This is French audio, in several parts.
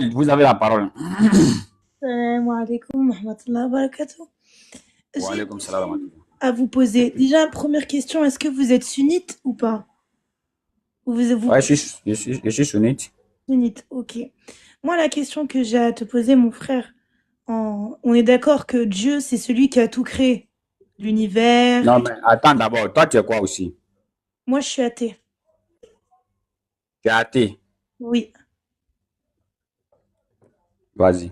Vous avez la parole. Salam alaikum wa rahmatullahi wa barakatuh. Wa J'ai une alaykoum salam wa question rahmatullah. à vous poser. Déjà, première question, est-ce que vous êtes sunnite ou pas? Ou vous Ouais, je suis sunnite. sunnite, ok. Moi, la question que j'ai à te poser, mon frère, on est d'accord que Dieu, c'est celui qui a tout créé. L'univers. Non, mais attends d'abord. Toi, tu es quoi aussi? Moi, je suis athée. Tu es athée. Oui. Vas-y.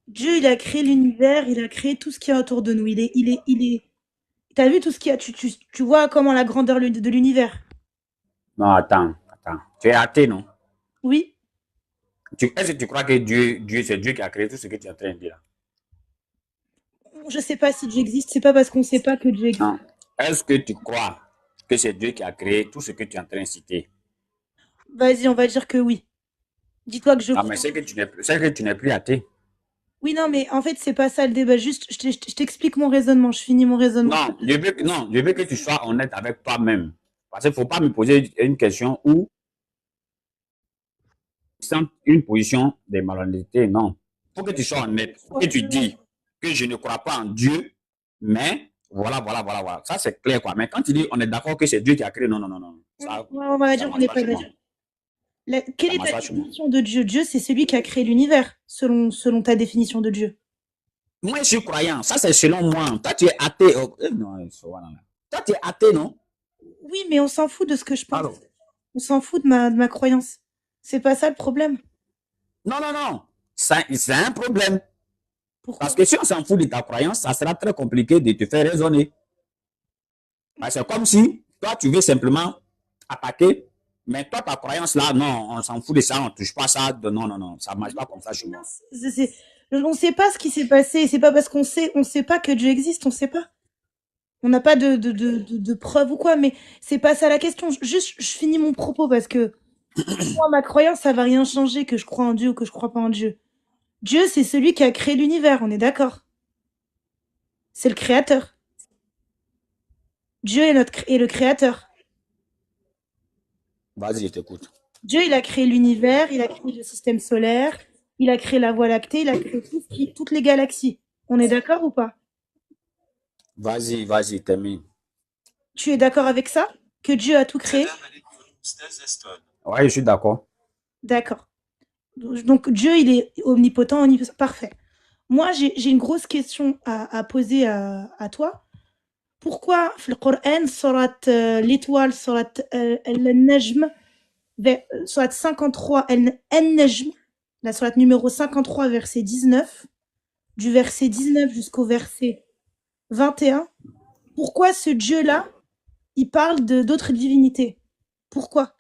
Dieu, il a créé l'univers, il a créé tout ce qu'il y a autour de nous. T'as vu tout ce qu'il y a? Tu vois comment la grandeur de l'univers? Non, attends. Tu es athée, non? Oui. Est-ce que tu crois que Dieu, c'est Dieu qui a créé tout ce que tu es en train de dire là? Je sais pas si Dieu existe, c'est pas parce qu'on sait pas que Dieu existe. Non. Est-ce que tu crois que c'est Dieu qui a créé tout ce que tu es en train de citer? Vas-y, on va dire que oui. Dis-toi que je Non, mais crois. c'est que tu n'es plus athée. Oui, non, mais en fait, c'est pas ça le débat. Juste, je t'explique mon raisonnement. Je finis mon raisonnement. Je veux que tu sois honnête avec toi-même. Parce qu'il ne faut pas me poser une question où sans une position de malhonnêteté, non. Il faut que tu sois honnête. Il faut que tu dis que je ne crois pas en Dieu, mais voilà. Ça, c'est clair, quoi. Mais quand tu dis on est d'accord que c'est Dieu qui a créé, non. Ça, Ouais, on va ça dire qu'on marche n'est pas pas chez moi. d'accord. Quelle Ça est marche ta pas chez moi. définition de Dieu? Dieu, c'est celui qui a créé l'univers, selon ta définition de Dieu. Moi, je suis croyant. Ça, c'est selon moi. Toi, tu es athée. Oh, non, voilà. Toi, tu es athée, non? Oui, mais on s'en fout de ce que je pense. Alors, On s'en fout de ma croyance. C'est pas ça le problème. non. C'est un problème. Parce Pourquoi? que si on s'en fout de ta croyance, ça sera très compliqué de te faire raisonner. C'est comme si toi, tu veux simplement attaquer, mais toi, ta croyance là, non, on s'en fout de ça, on ne touche pas ça. Non, ça ne marche pas comme ça chez Non, moi. on sait pas ce qui s'est passé. C'est pas parce on sait pas que Dieu existe, on sait pas. On n'a pas de preuves ou quoi, mais c'est pas ça la question. Juste, je finis mon propos parce que moi, ma croyance, ça va rien changer que je crois en Dieu ou que je crois pas en Dieu. Dieu, c'est celui qui a créé l'univers, on est d'accord. C'est le créateur. Dieu est le créateur. Vas-y, je t'écoute. Dieu, il a créé l'univers, il a créé le système solaire, il a créé la Voie lactée, il a créé toutes les galaxies. On est d'accord ou pas? Vas-y, termine. Tu es d'accord avec ça? Que Dieu a tout créé? Ouais, je suis d'accord. D'accord. Donc Dieu, il est omnipotent, omnipotent. Parfait. Moi, j'ai une grosse question à poser à toi. Pourquoi في القرآن سورة l'étoile سورة النجم سورة 53 النجم la sourate numéro 53 verset 19 du verset 19 jusqu'au verset 21, pourquoi ce Dieu-là il parle de d'autres divinités? Pourquoi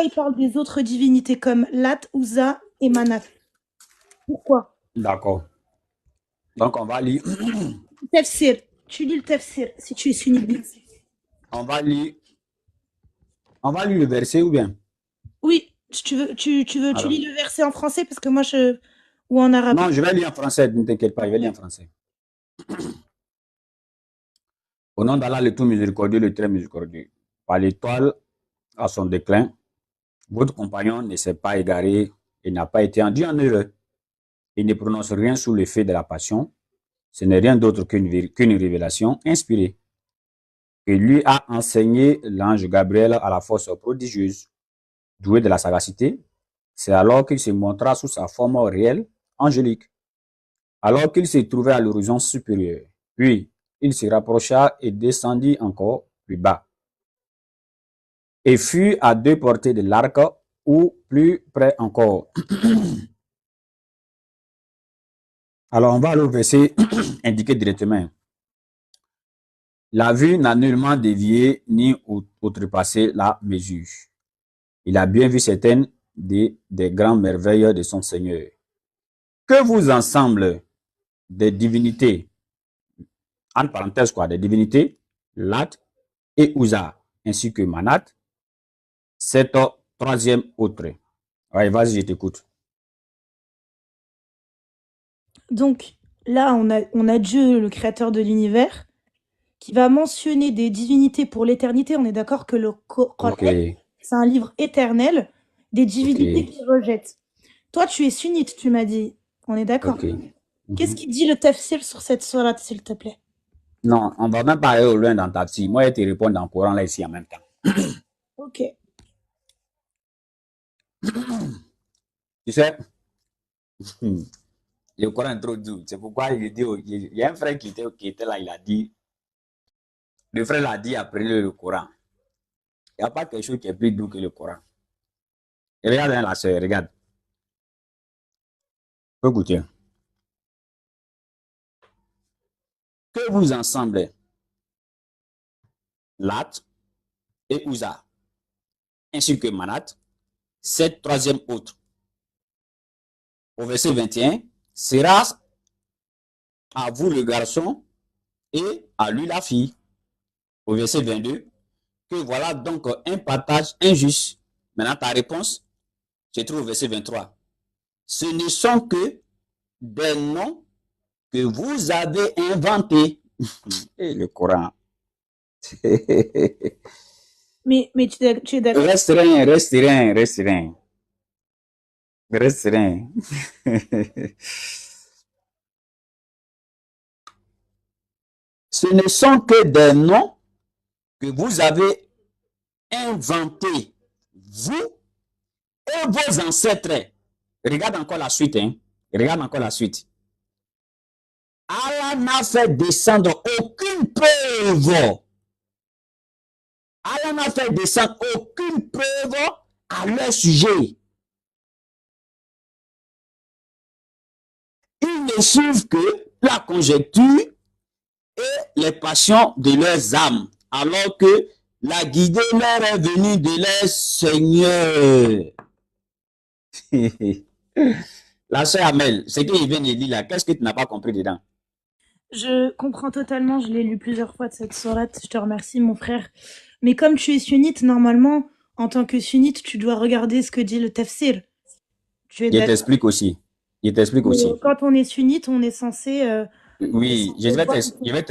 il parle des autres divinités comme Lat, Uza et Manat? Pourquoi? D'accord. Donc, Tafsir, tu lis le tafsir si tu es sunnite bien sûr. on va lire, on va lire le verset ou bien? Oui, si tu Alors, lis le verset en français parce que moi je ou en arabe. non, je vais lire en français, ne t'inquiète pas, je vais lire en français. Au nom d'Allah, le tout miséricordieux, le très miséricordieux. Par l'étoile à son déclin, votre compagnon ne s'est pas égaré et n'a pas été induit en erreur. Il ne prononce rien sous l'effet de la passion. Ce n'est rien d'autre qu'une révélation inspirée que lui a enseigné l'ange Gabriel à la force prodigieuse. Doué de la sagacité, c'est alors qu'il se montra sous sa forme réelle, angélique, alors qu'il se trouvait à l'horizon supérieur. Puis, il se rapprocha et descendit encore plus bas, et fut à deux portées de l'arc, ou plus près encore. Alors, on va aller au verset indiqué directement. La vue n'a nullement dévié ni outrepassé la mesure. Il a bien vu certaines des grandes merveilles de son Seigneur. Que vous ensemble des divinités, entre parenthèses quoi, des divinités, Lat et Uza, ainsi que Manat, cette troisième autre. Ouais, vas-y, je t'écoute. Donc là, on a Dieu, le créateur de l'univers, qui va mentionner des divinités pour l'éternité. On est d'accord que le Coran, Ok, c'est un livre éternel, des ok. divinités qu'il rejette. Toi, tu es sunnite, tu m'as dit. On est d'accord. Ok. Qu'est-ce Mhm. qui dit le tafsir sur cette sourate, s'il te plaît? Non, on va même pas aller au loin dans ta psy. Moi, je te réponds dans le Coran là ici en même temps. Ok. Tu sais, le Coran est trop dur. C'est pourquoi il y a un frère qui était là, il a dit, le frère l'a dit, apprenez le Coran. Il n'y a pas quelque chose qui est plus dur que le Coran. Et regarde hein, la soeur, regarde. Faut écouter. Que vous ensemble, Lat et Uza, ainsi que Manat, cette troisième autre. Au verset 21, sera à vous le garçon et à lui la fille. Au verset 22, que voilà donc un partage injuste. Maintenant, ta réponse se trouve au verset 23. Ce ne sont que des noms que vous avez inventés. Et le Coran. Mais tu es d'accord? Reste rien, reste rien, reste rien. Reste rien. Ce ne sont que des noms que vous avez inventés, vous et vos ancêtres. Regarde encore la suite, hein. Regarde encore la suite. Allah n'a fait descendre aucune preuve. Allah n'a fait descendre aucune preuve à leur sujet. Ils ne suivent que la conjecture et les passions de leurs âmes, alors que la guidée leur est venue de leur Seigneur. La sœur Amel, ce qu'il vient de dire là, qu'est-ce que tu n'as pas compris dedans? Je comprends totalement, je l'ai lu plusieurs fois de cette sourate, je te remercie mon frère. Mais comme tu es sunnite, normalement, en tant que sunnite, tu dois regarder ce que dit le tafsir. Tu es Je d'accord? t'explique aussi. Je t'explique aussi. Quand on est sunnite, on est censé, Oui, voir je vais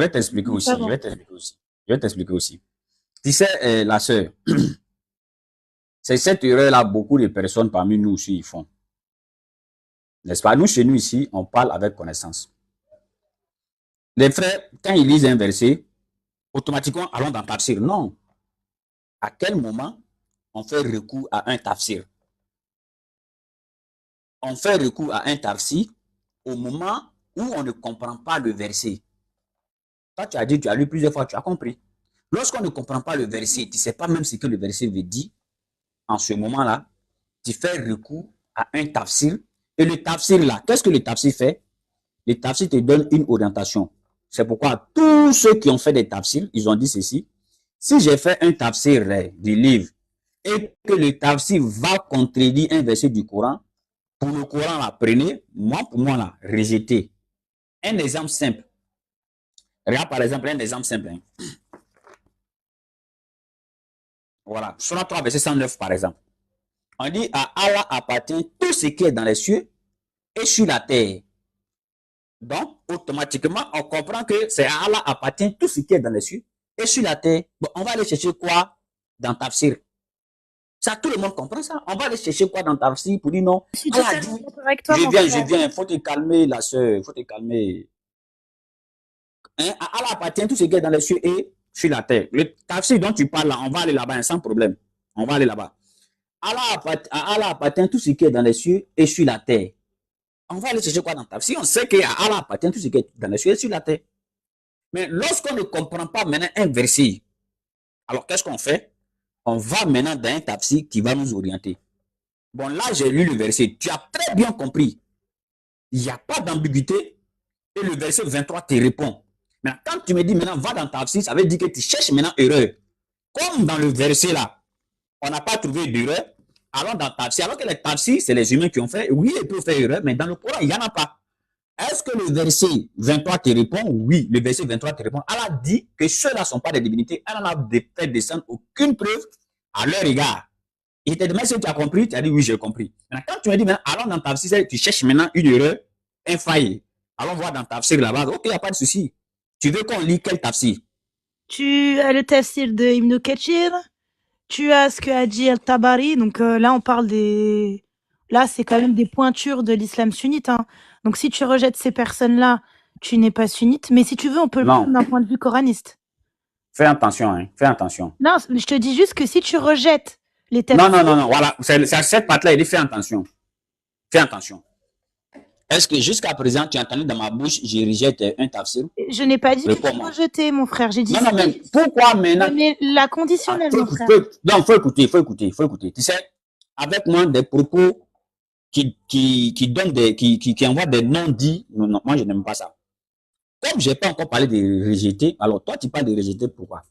t'expliquer le aussi. Je savant. vais t'expliquer aussi. Je vais t'expliquer aussi. Tu sais, la sœur, c'est cette erreur-là, beaucoup de personnes parmi nous aussi ils font. N'est-ce pas? Nous, chez nous ici, on parle avec connaissance. Les frères, quand ils lisent un verset, automatiquement, allons dans tafsir. Non. À quel moment on fait recours à un tafsir? On fait recours à un tafsir au moment où on ne comprend pas le verset. Toi, tu as dit, tu as lu plusieurs fois, tu as compris. Lorsqu'on ne comprend pas le verset, tu ne sais pas même ce que le verset veut dire, en ce moment-là, tu fais recours à un tafsir. Et le tafsir là, qu'est-ce que le tafsir fait? Le tafsir te donne une orientation. C'est pourquoi tous ceux qui ont fait des tafsirs, ils ont dit ceci. Si j'ai fait un tafsir du livre et que le tafsir va contredire un verset du Coran, pour le Coran, là, prenez, moi, pour moi, là, rejetez. Un exemple simple. Regarde par exemple un exemple simple. Hein. Voilà. Surah 3, verset 109, par exemple. On dit à Allah appartient tout ce qui est dans les cieux et sur la terre. Donc, automatiquement, on comprend que c'est à Allah appartient tout ce qui est dans les cieux et sur la terre. Bon, on va aller chercher quoi dans Tafsir? Ça, tout le monde comprend ça. On va aller chercher quoi dans Tafsir pour dire non. Je suis Allah totalement dit, d'accord avec toi, mon frère. je viens, faut te calmer, la soeur, faut te calmer. Hein? À Allah appartient tout ce qui est dans les cieux et sur la terre. Le Tafsir dont tu parles là, on va aller là-bas hein, sans problème. On va aller là-bas. Allah appartient tout ce qui est dans les cieux et sur la terre. On va aller chercher quoi dans Tafsir? On sait qu'à Allah appartient tout ce qui est dans les cieux et sur la terre. Mais lorsqu'on ne comprend pas maintenant un verset, alors qu'est-ce qu'on fait? On va maintenant dans un tafsir qui va nous orienter. Bon, là, j'ai lu le verset. Tu as très bien compris. Il n'y a pas d'ambiguïté. Et le verset 23 te répond. Maintenant, quand tu me dis maintenant, va dans tafsir, ça veut dire que tu cherches maintenant erreur. Comme dans le verset là, on n'a pas trouvé d'erreur. Allons dans tafsir. Alors que les tafsir, c'est les humains qui ont fait. Oui, ils peuvent faire erreur, mais dans le Coran, il n'y en a pas. Est-ce que le verset 23 te répond? Oui, le verset 23 te répond. Allah dit que ceux-là ne sont pas des divinités. Allah n'a fait descendre aucune preuve à leur égard. Il te demande si tu as compris, tu as dit oui, j'ai compris. Maintenant, quand tu me dis, maintenant, allons dans ta tafsir, tu cherches maintenant une erreur, un faille. Allons voir dans ta tafsir là-bas. Ok, il n'y a pas de souci. Tu veux qu'on lit quel tafsir? Tu as le tafsir de Ibn Kathir, tu as ce que a dit Al-Tabari, donc là on parle là, c'est quand même des pointures de l'islam sunnite, hein. Donc si tu rejettes ces personnes-là, tu n'es pas sunnite. Mais si tu veux, on peut le prendre Non, d'un point de vue coraniste. fais attention, hein, fais attention. Non, je te dis juste que si tu rejettes les Non, non, non, tafsirs, non, voilà, c'est cette partie-là, il dit fais attention. Fais attention. Est-ce que jusqu'à présent, tu as entendu dans ma bouche, je rejette un tafsir? je n'ai pas dit que tu Réponds-moi. rejetais, mon frère. J'ai dit Non, non, mais si. pourquoi Je maintenant? mets la Ah, conditionnelle, mon frère. non, faut écouter, faut écouter, faut écouter. Tu sais, avec moi, des propos qui donnent qui envoient des non-dits, non, non, moi, je n'aime pas ça. Comme je n'ai pas encore parlé de rejeter, alors toi, tu parles de rejeter, pourquoi?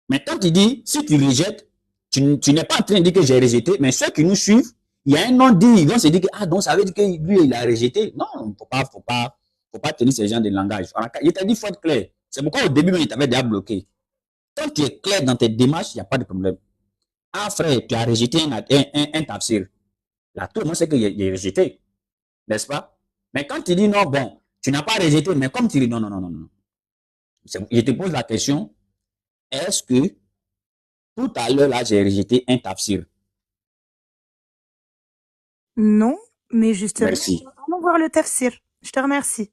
Mais quand tu dis, si tu rejettes, tu n'es pas en train de dire que j'ai rejeté, mais ceux qui nous suivent, il y a un non-dit, ils vont se dire que, ah, donc ça veut dire que lui, il a rejeté. Non, faut pas tenir ce genre de langage. Il t'a dit, il faut être clair. C'est pourquoi au début, il t'avait déjà bloqué. Quand tu es clair dans tes démarches, il n'y a pas de problème. Ah, frère, tu as rejeté un tafsir. Là, tout le monde sait qu'il est rejeté, n'est-ce pas? Mais quand tu dis non, bon, tu n'as pas rejeté, mais comme tu dis non, non, non, non, non. Je te pose la question, est-ce que tout à l'heure, là, j'ai rejeté un tafsir? Non, mais justement, Merci. allons voir le tafsir. Je te remercie.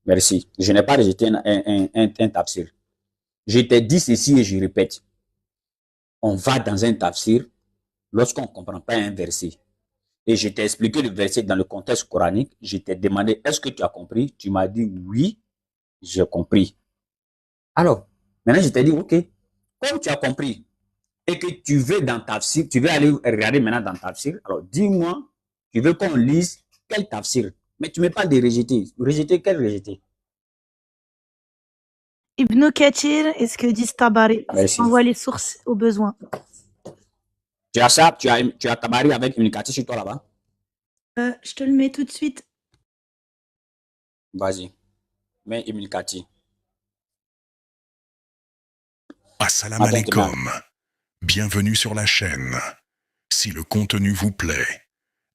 Merci. Je n'ai pas rejeté un tafsir. Je t'ai dit ceci et je répète. On va dans un tafsir lorsqu'on ne comprend pas un verset. Et je t'ai expliqué le verset dans le contexte coranique. Je t'ai demandé, est-ce que tu as compris? Tu m'as dit oui, j'ai compris. Alors, maintenant, je t'ai dit, OK, comme tu as compris et que tu veux dans tafsir, tu veux aller regarder maintenant dans tafsir, alors dis-moi, tu veux qu'on lise quel tafsir? Mais tu ne me parles de rejeter. Rejeter, quel rejeter? Ibn Kathir et ce que dit Tabari. Merci. Envoie les sources au besoin. Tu as ça, tu as Tabari avec une carte sur toi là-bas? Je te le mets tout de suite. Vas-y. Mets Ibn Kati. Assalamu alaikum. Bienvenue sur la chaîne. Si le contenu vous plaît,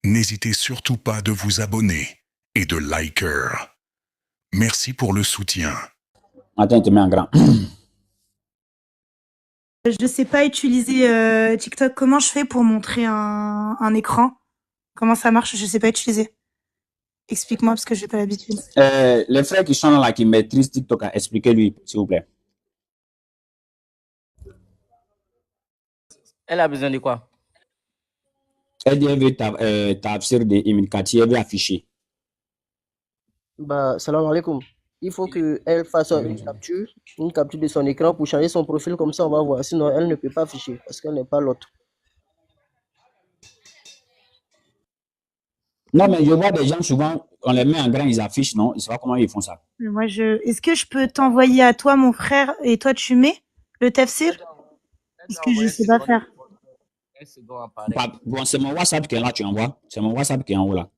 n'hésitez surtout pas de vous abonner et de liker. Merci pour le soutien. Attends, te mets en grand. Je ne sais pas utiliser TikTok. Comment je fais pour montrer un écran? Comment ça marche? Je ne sais pas utiliser. Explique-moi parce que je n'ai pas l'habitude. Les frères qui sont là, qui maîtrisent TikTok, expliquez-lui, s'il vous plaît. Elle a besoin de quoi? Elle dit, elle veut tafsir de Ibn Kati, elle veut afficher. Bah, salam alaikum. Il faut qu'elle fasse une capture de son écran pour changer son profil, comme ça on va voir. Sinon, elle ne peut pas afficher parce qu'elle n'est pas l'autre. Non, mais je vois des gens souvent, on les met en grand, ils affichent, non? Je ne sais pas comment ils font ça. Est-ce que je peux t'envoyer à toi, mon frère, et toi tu mets le tafsir? Parce que je ne sais pas faire. Bon, c'est mon WhatsApp qui est là, tu envoies. C'est mon WhatsApp qui est en haut là.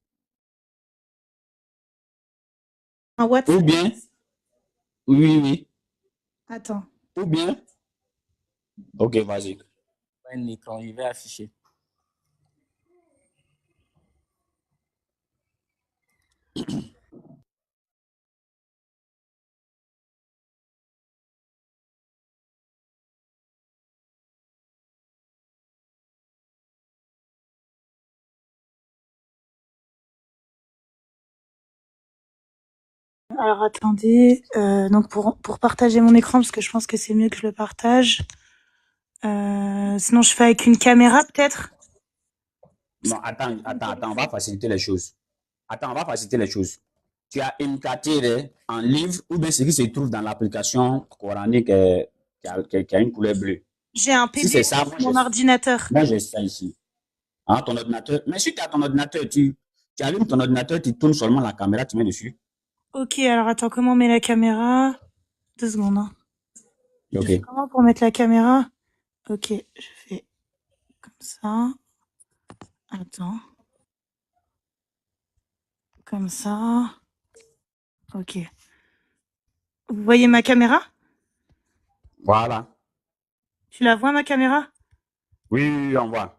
Un WhatsApp? Ou bien, oui. Attends. Ou bien, ok, vas-y. Un écran, il va afficher. Alors attendez, donc pour partager mon écran, parce que je pense que c'est mieux que je le partage. Sinon je fais avec une caméra peut-être. Non, attends, on va faciliter les choses. Attends, on va faciliter les choses. Tu as une carte en livre ou bien ce qui se trouve dans l'application coranique qui a une couleur bleue. J'ai un PDF Si c'est ça, sur mon ordinateur. Moi, j'ai ça ici. Hein, ton ordinateur. Mais si tu as ton ordinateur, tu allumes ton ordinateur, tu tournes seulement la caméra, tu mets dessus. Ok, alors attends, comment on met la caméra? 2 secondes. Hein. Ok. Je fais comment pour mettre la caméra? Ok, je fais comme ça. Attends. Comme ça. Ok. Vous voyez ma caméra? Voilà. Tu la vois ma caméra? Oui, on voit.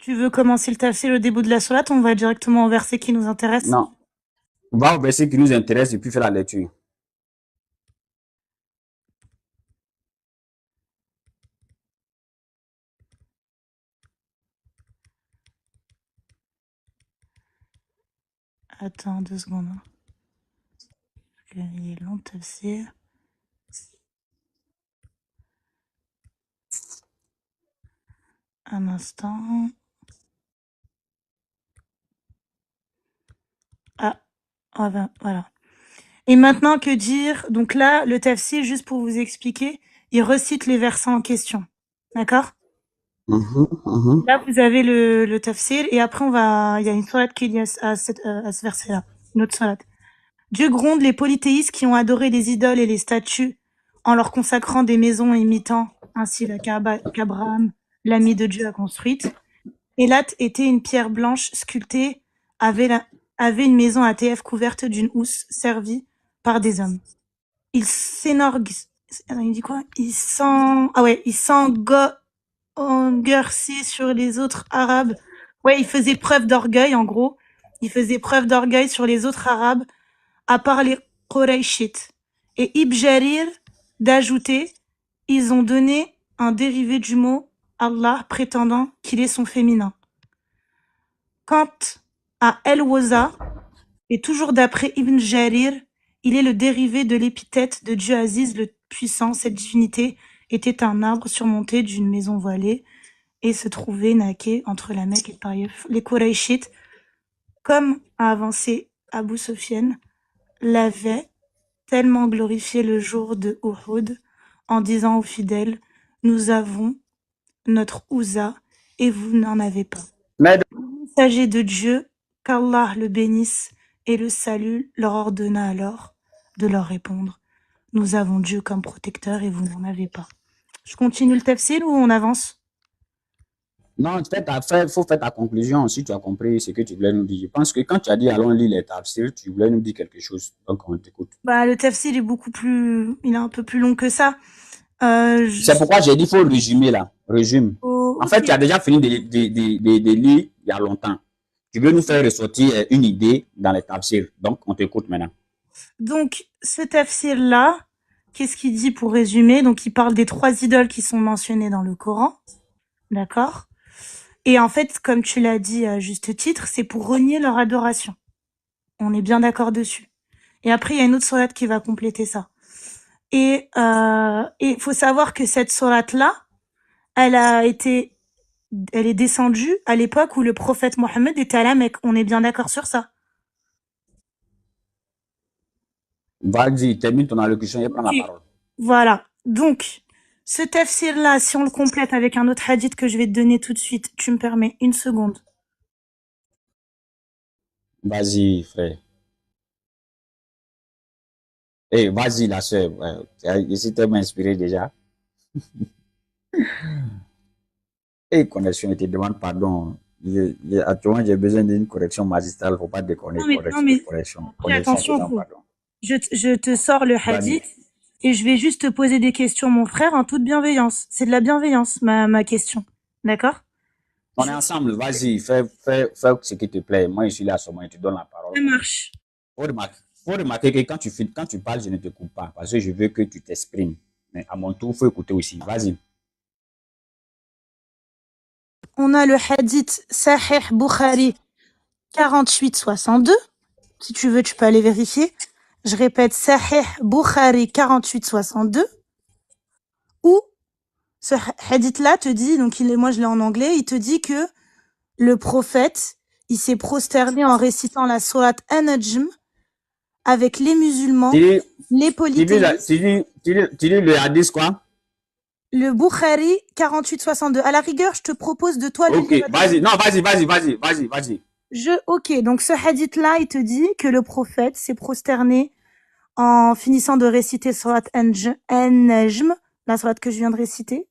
Tu veux commencer le tafsir au début de la sourate? On va directement au verset qui nous intéresse. Non. On va au verset qui nous intéresse et puis faire la lecture. Attends 2 secondes. Hein. Il est long, tafsir. Un instant. Ah, voilà. Et maintenant, que dire? Donc là, le tafsir, juste pour vous expliquer, il recite les versets en question. D'accord? Là, vous avez le tafsir, et après, il y a une sourate qui est liée à ce verset-là. Une autre sourate. Dieu gronde les polythéistes qui ont adoré les idoles et les statues en leur consacrant des maisons imitant ainsi la Kaaba qu'Abraham, l'ami de Dieu, a construite. Elat était une pierre blanche sculptée, avait une maison à TF couverte d'une housse servie par des hommes. Il dit quoi? Il s'engorçait sur les autres Arabes. Ouais, il faisait preuve d'orgueil, en gros. Il faisait preuve d'orgueil sur les autres Arabes, à part les Qurayshites. Et Ibn Jarir d'ajouter, ils ont donné un dérivé du mot Allah, prétendant qu'il est son féminin. Quant à El-Waza, et toujours d'après Ibn Jarir, il est le dérivé de l'épithète de Dieu Aziz le puissant. Cette divinité était un arbre surmonté d'une maison voilée et se trouvait naqué entre la Mecque et Taïf. Les Qurayshites, comme a avancé Abu Sufyan, l'avaient tellement glorifié le jour de Uhud en disant aux fidèles, nous avons notre Ouza et vous n'en avez pas. Mais Le messager de Dieu, qu'Allah le bénisse et le salue, leur ordonna alors de leur répondre, nous avons Dieu comme protecteur et vous n'en avez pas. Je continue le tafsir ou on avance? non, faut faire ta conclusion si tu as compris ce que tu voulais nous dire. Je pense que quand tu as dit allons lire les tafsirs, tu voulais nous dire quelque chose. Donc on t'écoute. Bah, le tafsir est il est un peu plus long que ça. C'est pourquoi j'ai dit faut résumer là. Résume. En fait, Ok. tu as déjà fini de lire il y a longtemps. Tu veux nous faire ressortir une idée dans les tafsirs. Donc on t'écoute maintenant. Donc, ce tafsir-là, qu'est-ce qu'il dit pour résumer? Donc, il parle des 3 idoles qui sont mentionnées dans le Coran. D'accord? Et en fait, comme tu l'as dit à juste titre, c'est pour renier leur adoration. On est bien d'accord dessus. Et après, il y a une autre sourate qui va compléter ça. Et il faut savoir que cette sourate-là, elle est descendue à l'époque où le prophète Mohammed était à la Mecque. On est bien d'accord sur ça? Vas-y, termine ton allocution et prends la parole. Voilà. Donc, ce tafsir-là, si on le complète avec un autre hadith que je vais te donner tout de suite, tu me permets une seconde. Vas-y, frère. Eh, vas-y, la soeur. Je suis tellement inspiré déjà. Et connexion, je te demande pardon. Actuellement, j'ai besoin d'une correction magistrale. Il ne faut pas déconner. Non, mais Correction, attention, pardon. je te sors le hadith et je vais juste te poser des questions, mon frère, en toute bienveillance. C'est de la bienveillance, ma question. D'accord? On est ensemble. Vas-y, fais ce qui te plaît. Moi, je suis là seulement. Je te donne la parole. Ça marche. Faut remarquer que quand tu parles, je ne te coupe pas parce que je veux que tu t'exprimes. Mais à mon tour, il faut écouter aussi. Vas-y. On a le hadith Sahih Bukhari 48-62. Si tu veux, tu peux aller vérifier. Je répète, Sahih Bukhari 48-62. Où ce hadith-là te dit, donc moi je l'ai en anglais, il te dit que le prophète, il s'est prosterné en récitant la sourate An-Najm avec les musulmans, les polythéistes. Tu dis le hadith quoi? Le Bukhari 48-62. À la rigueur, je te propose de toi Ok, vas-y. Non, vas-y. Ok, donc ce hadith-là, il te dit que le prophète s'est prosterné en finissant de réciter sourate An-Najm, la sourate que je viens de réciter,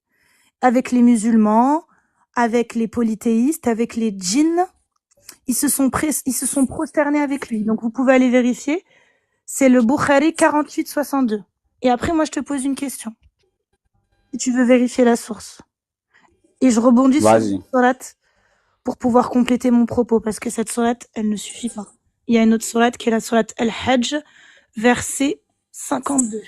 avec les musulmans, avec les polythéistes, avec les djinns. Ils se sont prosternés avec lui. Donc vous pouvez aller vérifier. C'est le Bukhari 48-62. Et après, moi, je te pose une question. Si tu veux vérifier la source. Et je rebondis sur cette sourate pour pouvoir compléter mon propos, parce que cette sourate, elle ne suffit pas. Il y a une autre sourate qui est la sourate Al-Hajj, verset 52.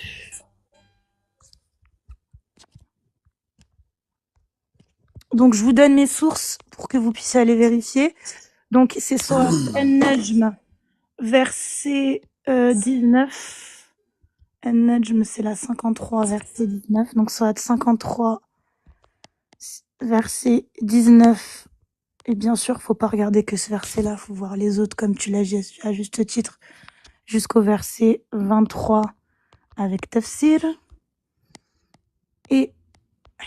Donc, je vous donne mes sources pour que vous puissiez aller vérifier. Donc, c'est sourate An-Najm, verset 19. An-Najm, c'est la 53, verset 19. Donc, surat 53, verset 19. Et bien sûr, faut pas regarder que ce verset-là, faut voir les autres, comme tu l'as dit à juste titre, jusqu'au verset 23 avec tafsir. Et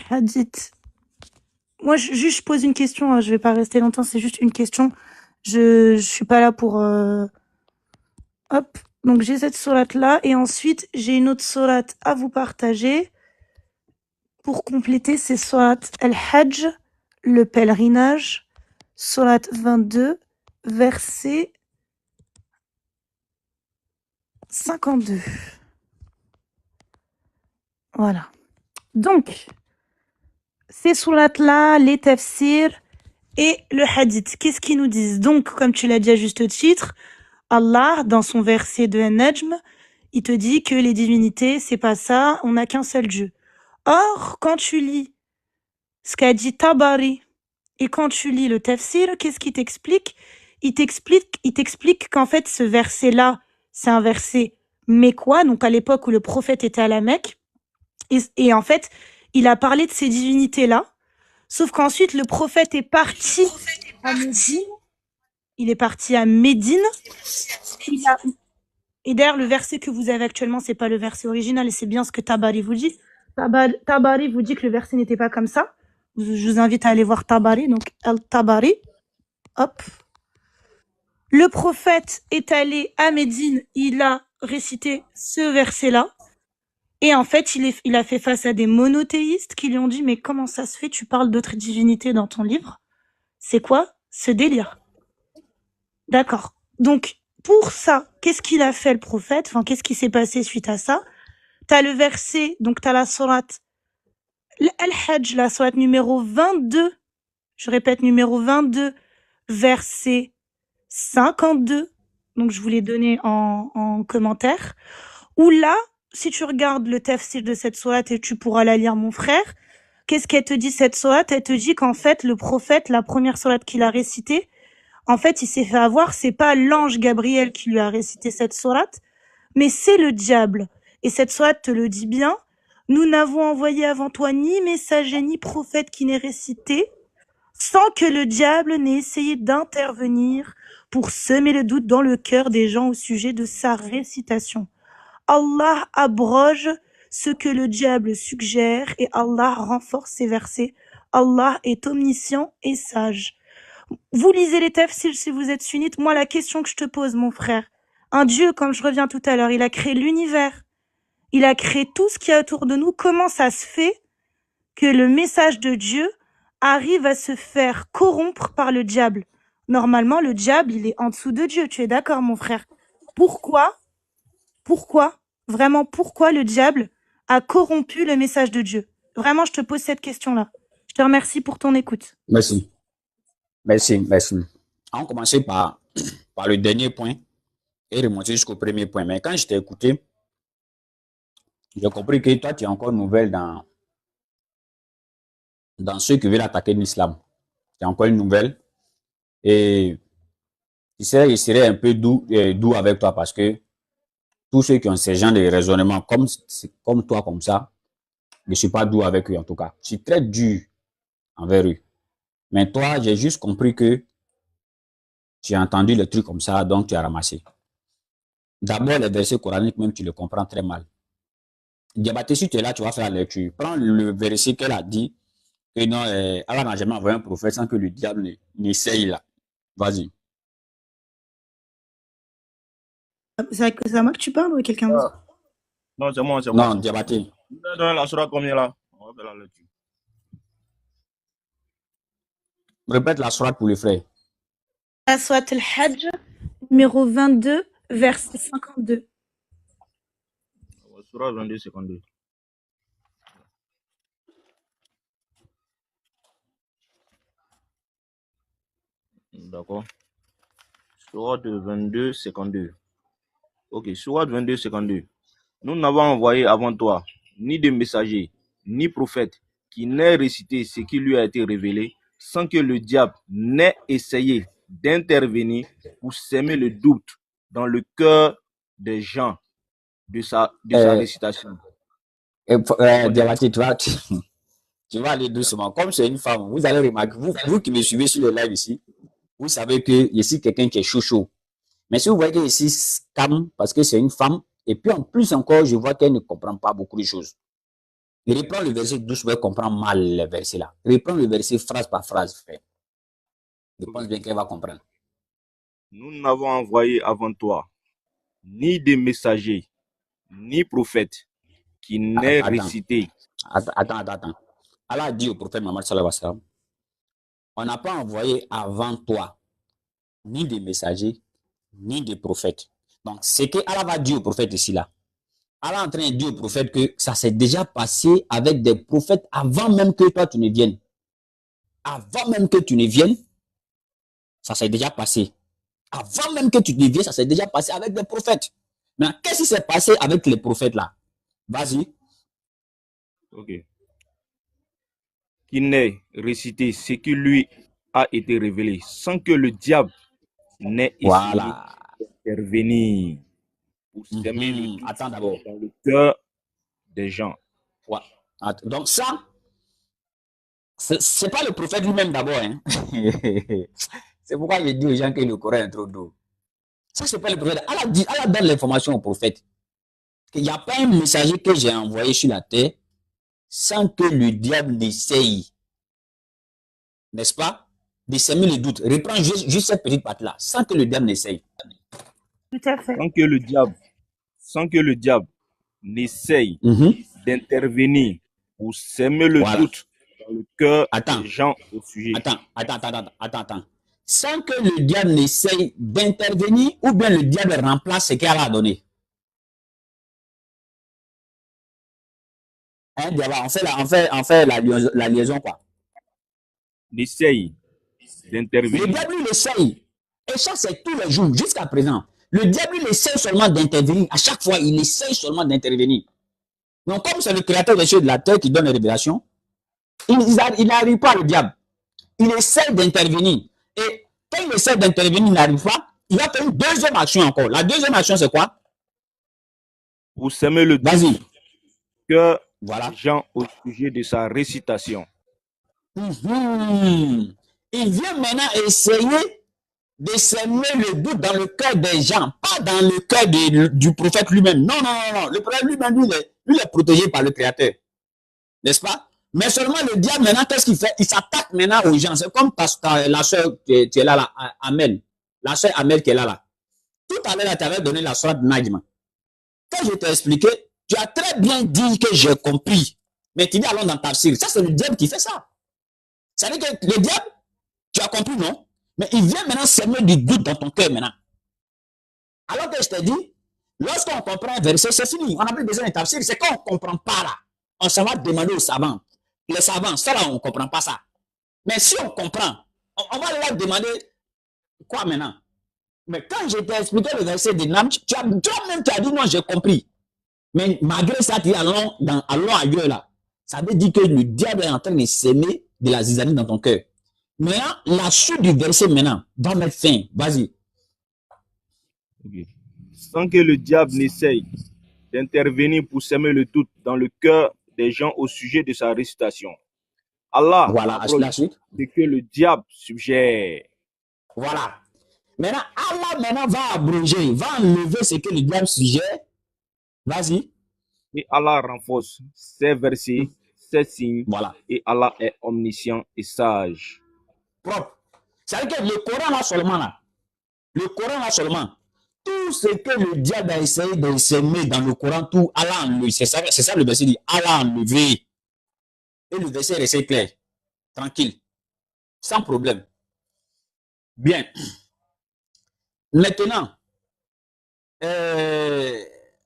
hadith. Moi, juste, je pose une question, hein, je vais pas rester longtemps, c'est juste une question. Je suis pas là pour... Hop, donc j'ai cette sourate-là, et ensuite, j'ai une autre sourate à vous partager. Pour compléter, c'est sourate Al-Hajj, le pèlerinage, sourate 22, verset 52. Voilà. Donc, ces sourates-là, les tafsirs et le hadith, qu'est-ce qu'ils nous disent? Donc, comme tu l'as dit à juste titre, Allah, dans son verset de An-Najm, il te dit que les divinités, c'est pas ça, on n'a qu'un seul Dieu. Or, quand tu lis ce qu'a dit Tabari, et quand tu lis le tafsir, qu'est-ce qu'il t'explique? Il t'explique qu'en fait, ce verset-là, c'est un verset mécois, donc à l'époque où le prophète était à la Mecque. Et en fait, il a parlé de ces divinités-là, sauf qu'ensuite, le prophète est parti à Médine. Il est parti à Médine. Et d'ailleurs, le verset que vous avez actuellement, c'est pas le verset original, et c'est bien ce que Tabari vous dit. Tabari vous dit que le verset n'était pas comme ça. Je vous invite à aller voir Tabari, donc Al-Tabari. Hop. Le prophète est allé à Médine, il a récité ce verset-là. Et en fait, il a fait face à des monothéistes qui lui ont dit « Mais comment ça se fait, tu parles d'autres divinités dans ton livre? C'est quoi ce délire ?» D'accord. Donc, pour ça, qu'est-ce qu'il a fait le prophète? Enfin, qu'est-ce qui s'est passé suite à ça? T'as le verset, donc t'as la sourate Al-Hajj, la sourate numéro 22. Je répète, numéro 22, verset 52. Donc, je vous l'ai donné en commentaire. Où là, si tu regardes le tafsir de cette sourate, et tu pourras la lire, mon frère, qu'est-ce qu'elle te dit, cette sourate? Elle te dit qu'en fait, le prophète, la première sourate qu'il a récitée, en fait, il s'est fait avoir, c'est pas l'ange Gabriel qui lui a récité cette sourate, mais c'est le diable. Et cette sourate te le dit bien. Nous n'avons envoyé avant toi ni messager ni prophète qui n'ait récité, sans que le diable n'ait essayé d'intervenir pour semer le doute dans le cœur des gens au sujet de sa récitation. Allah abroge ce que le diable suggère et Allah renforce ses versets. Allah est omniscient et sage. Vous lisez les tafsirs si vous êtes sunnite. Moi, la question que je te pose, mon frère, un Dieu, comme je reviens tout à l'heure, il a créé l'univers. Il a créé tout ce qu'il y a autour de nous. Comment ça se fait que le message de Dieu arrive à se faire corrompre par le diable? Normalement, le diable, il est en dessous de Dieu. Tu es d'accord, mon frère? Pourquoi, vraiment, pourquoi le diable a corrompu le message de Dieu? Vraiment, je te pose cette question-là. Je te remercie pour ton écoute. Merci. On commençait par le dernier point et remonter jusqu'au premier point. Mais quand je t'ai écouté, j'ai compris que toi, tu es encore nouvelle dans ceux qui veulent attaquer l'islam. Tu es encore une nouvelle. Et je serais un peu doux avec toi parce que tous ceux qui ont ces gens de raisonnement comme toi, comme ça, je ne suis pas doux avec eux en tout cas. Je suis très dur envers eux. Mais toi, j'ai juste compris que tu as entendu le truc comme ça, donc tu as ramassé. D'abord, les versets coraniques, même tu le comprends très mal. Diabaté, si tu es là, tu vas faire la lecture. Prends le verset qu'elle a dit que non, Allah n'a jamais envoyé un prophète sans que le diable n'essaye là. Vas-y. C'est à moi que tu parles ou à quelqu'un d'autre? Non, c'est moi. Non, Diabaté. Vous avez donné la sourate combien là? On va faire la lecture. Répète la sourate pour les frères. La sourate Al-Hajj, numéro 22, verset 52. Sourate 22, 52. D'accord. Sourate 22, 52. Ok, sourate 22, 52. Nous n'avons envoyé avant toi ni de messager, ni prophète qui n'ait récité ce qui lui a été révélé sans que le diable n'ait essayé d'intervenir pour s'aimer le doute dans le cœur des gens de sa récitation. Diabati, tu vas aller doucement. Comme c'est une femme, vous allez remarquer, vous qui me suivez sur le live ici, vous savez que ici quelqu'un qui est chaud. Mais si vous voyez que ici calme, parce que c'est une femme, et puis en plus encore, je vois qu'elle ne comprend pas beaucoup de choses. Il reprend le verset doucement, elle comprend mal le verset là. Il reprend le verset phrase par phrase, frère. Je pense bien qu'elle va comprendre. Nous n'avons envoyé avant toi ni des messagers, ni prophètes qui n'aient récité. Attends. Allah dit au prophète Mohammed sallallahu alayhi wa sallam, on n'a pas envoyé avant toi ni des messagers, ni des prophètes. Donc, c'est que Allah va dire au prophète ici là. Allah est en train de dire au prophète que ça s'est déjà passé avec des prophètes avant même que toi tu ne viennes. Avant même que tu ne viennes, ça s'est déjà passé. Avant même que tu ne viennes, ça s'est déjà passé avec des prophètes. Mais qu'est-ce qui s'est passé avec les prophètes là? Vas-y. Ok. Qui n'ait récité ce qui lui a été révélé sans que le diable n'ait essayé d'intervenir pour semer le doute Attends d'abord. dans le cœur des gens. Ouais. Donc ça, c'est pas le prophète lui-même d'abord. Hein. C'est pourquoi je dis aux gens que le Coran est trop doux. Ça, c'est pas le prophète. Allah donne l'information au prophète qu'il n'y a pas un messager que j'ai envoyé sur la terre sans que le diable n'essaye, n'est-ce pas, de semer le doute. Reprends juste cette petite partie-là, sans que le diable n'essaye. Tout à fait. Sans que le diable n'essaye d'intervenir pour semer le doute dans le cœur des gens au sujet. Attends. Sans que le diable n'essaye d'intervenir ou bien le diable remplace ce qu'elle a donné. Hein, on fait la liaison quoi. N'essaye d'intervenir. Le diable il essaye. Et ça c'est tous les jours jusqu'à présent. Le diable il essaye seulement d'intervenir. À chaque fois il essaye seulement d'intervenir. Donc comme c'est le créateur des cieux et de la terre qui donne les révélations, il n'arrive pas le diable. Il essaie d'intervenir. Et quand il essaie d'intervenir, il n'arrive pas, il va faire une deuxième action encore. La deuxième action, c'est quoi? Pour semer le doute que les gens au sujet de sa récitation. Il vient maintenant essayer de semer le doute dans le cœur des gens, pas dans le cœur du prophète lui-même. Non. Le prophète lui-même, lui est protégé par le Créateur. N'est-ce pas? Mais seulement le diable, maintenant, qu'est-ce qu'il fait? Il s'attaque maintenant aux gens. C'est comme la soeur qui est là, Amel. La soeur Amel qui est là. Tout à l'heure, tu avais donné la soeur de Najma. Quand je t'ai expliqué, tu as très bien dit que j'ai compris. Mais tu dis allons dans ta tafsir. Ça, c'est le diable qui fait ça. Ça veut dire que le diable, tu as compris, non? Mais il vient maintenant semer du doute dans ton cœur maintenant. Alors que je t'ai dit, lorsqu'on comprend un verset, c'est fini. On n'a plus besoin de tafsir. C'est quand on ne comprend pas là. On s'en va demander aux savants. Les savants, ça là, on ne comprend pas ça. Mais si on comprend, on va leur demander quoi maintenant? Mais quand je t'ai expliqué le verset de Nam, toi-même tu as dit non, j'ai compris. Mais malgré ça, tu dis allons ailleurs là. Ça veut dire que le diable est en train de s'aimer de la zizanie dans ton cœur. Maintenant, la suite du verset maintenant va mettre fin. Vas-y. Okay. Sans que le diable n'essaye d'intervenir pour semer le doute dans le cœur des gens au sujet de sa récitation. Allah c'est que le diable suggère. Voilà. Maintenant, Allah va abroger, va enlever ce que le diable suggère. Vas-y. Et Allah renforce ses versets, ses signes. Voilà. Et Allah est omniscient et sage. Propre. C'est-à-dire que le Coran là seulement là. Le Coran là seulement. Tout ce que le diable a essayé de semer dans le Coran, tout, Allah a enlevé. C'est ça le verset dit. Allah a enlevé. Et le verset reste clair. Tranquille. Sans problème. Bien. Maintenant,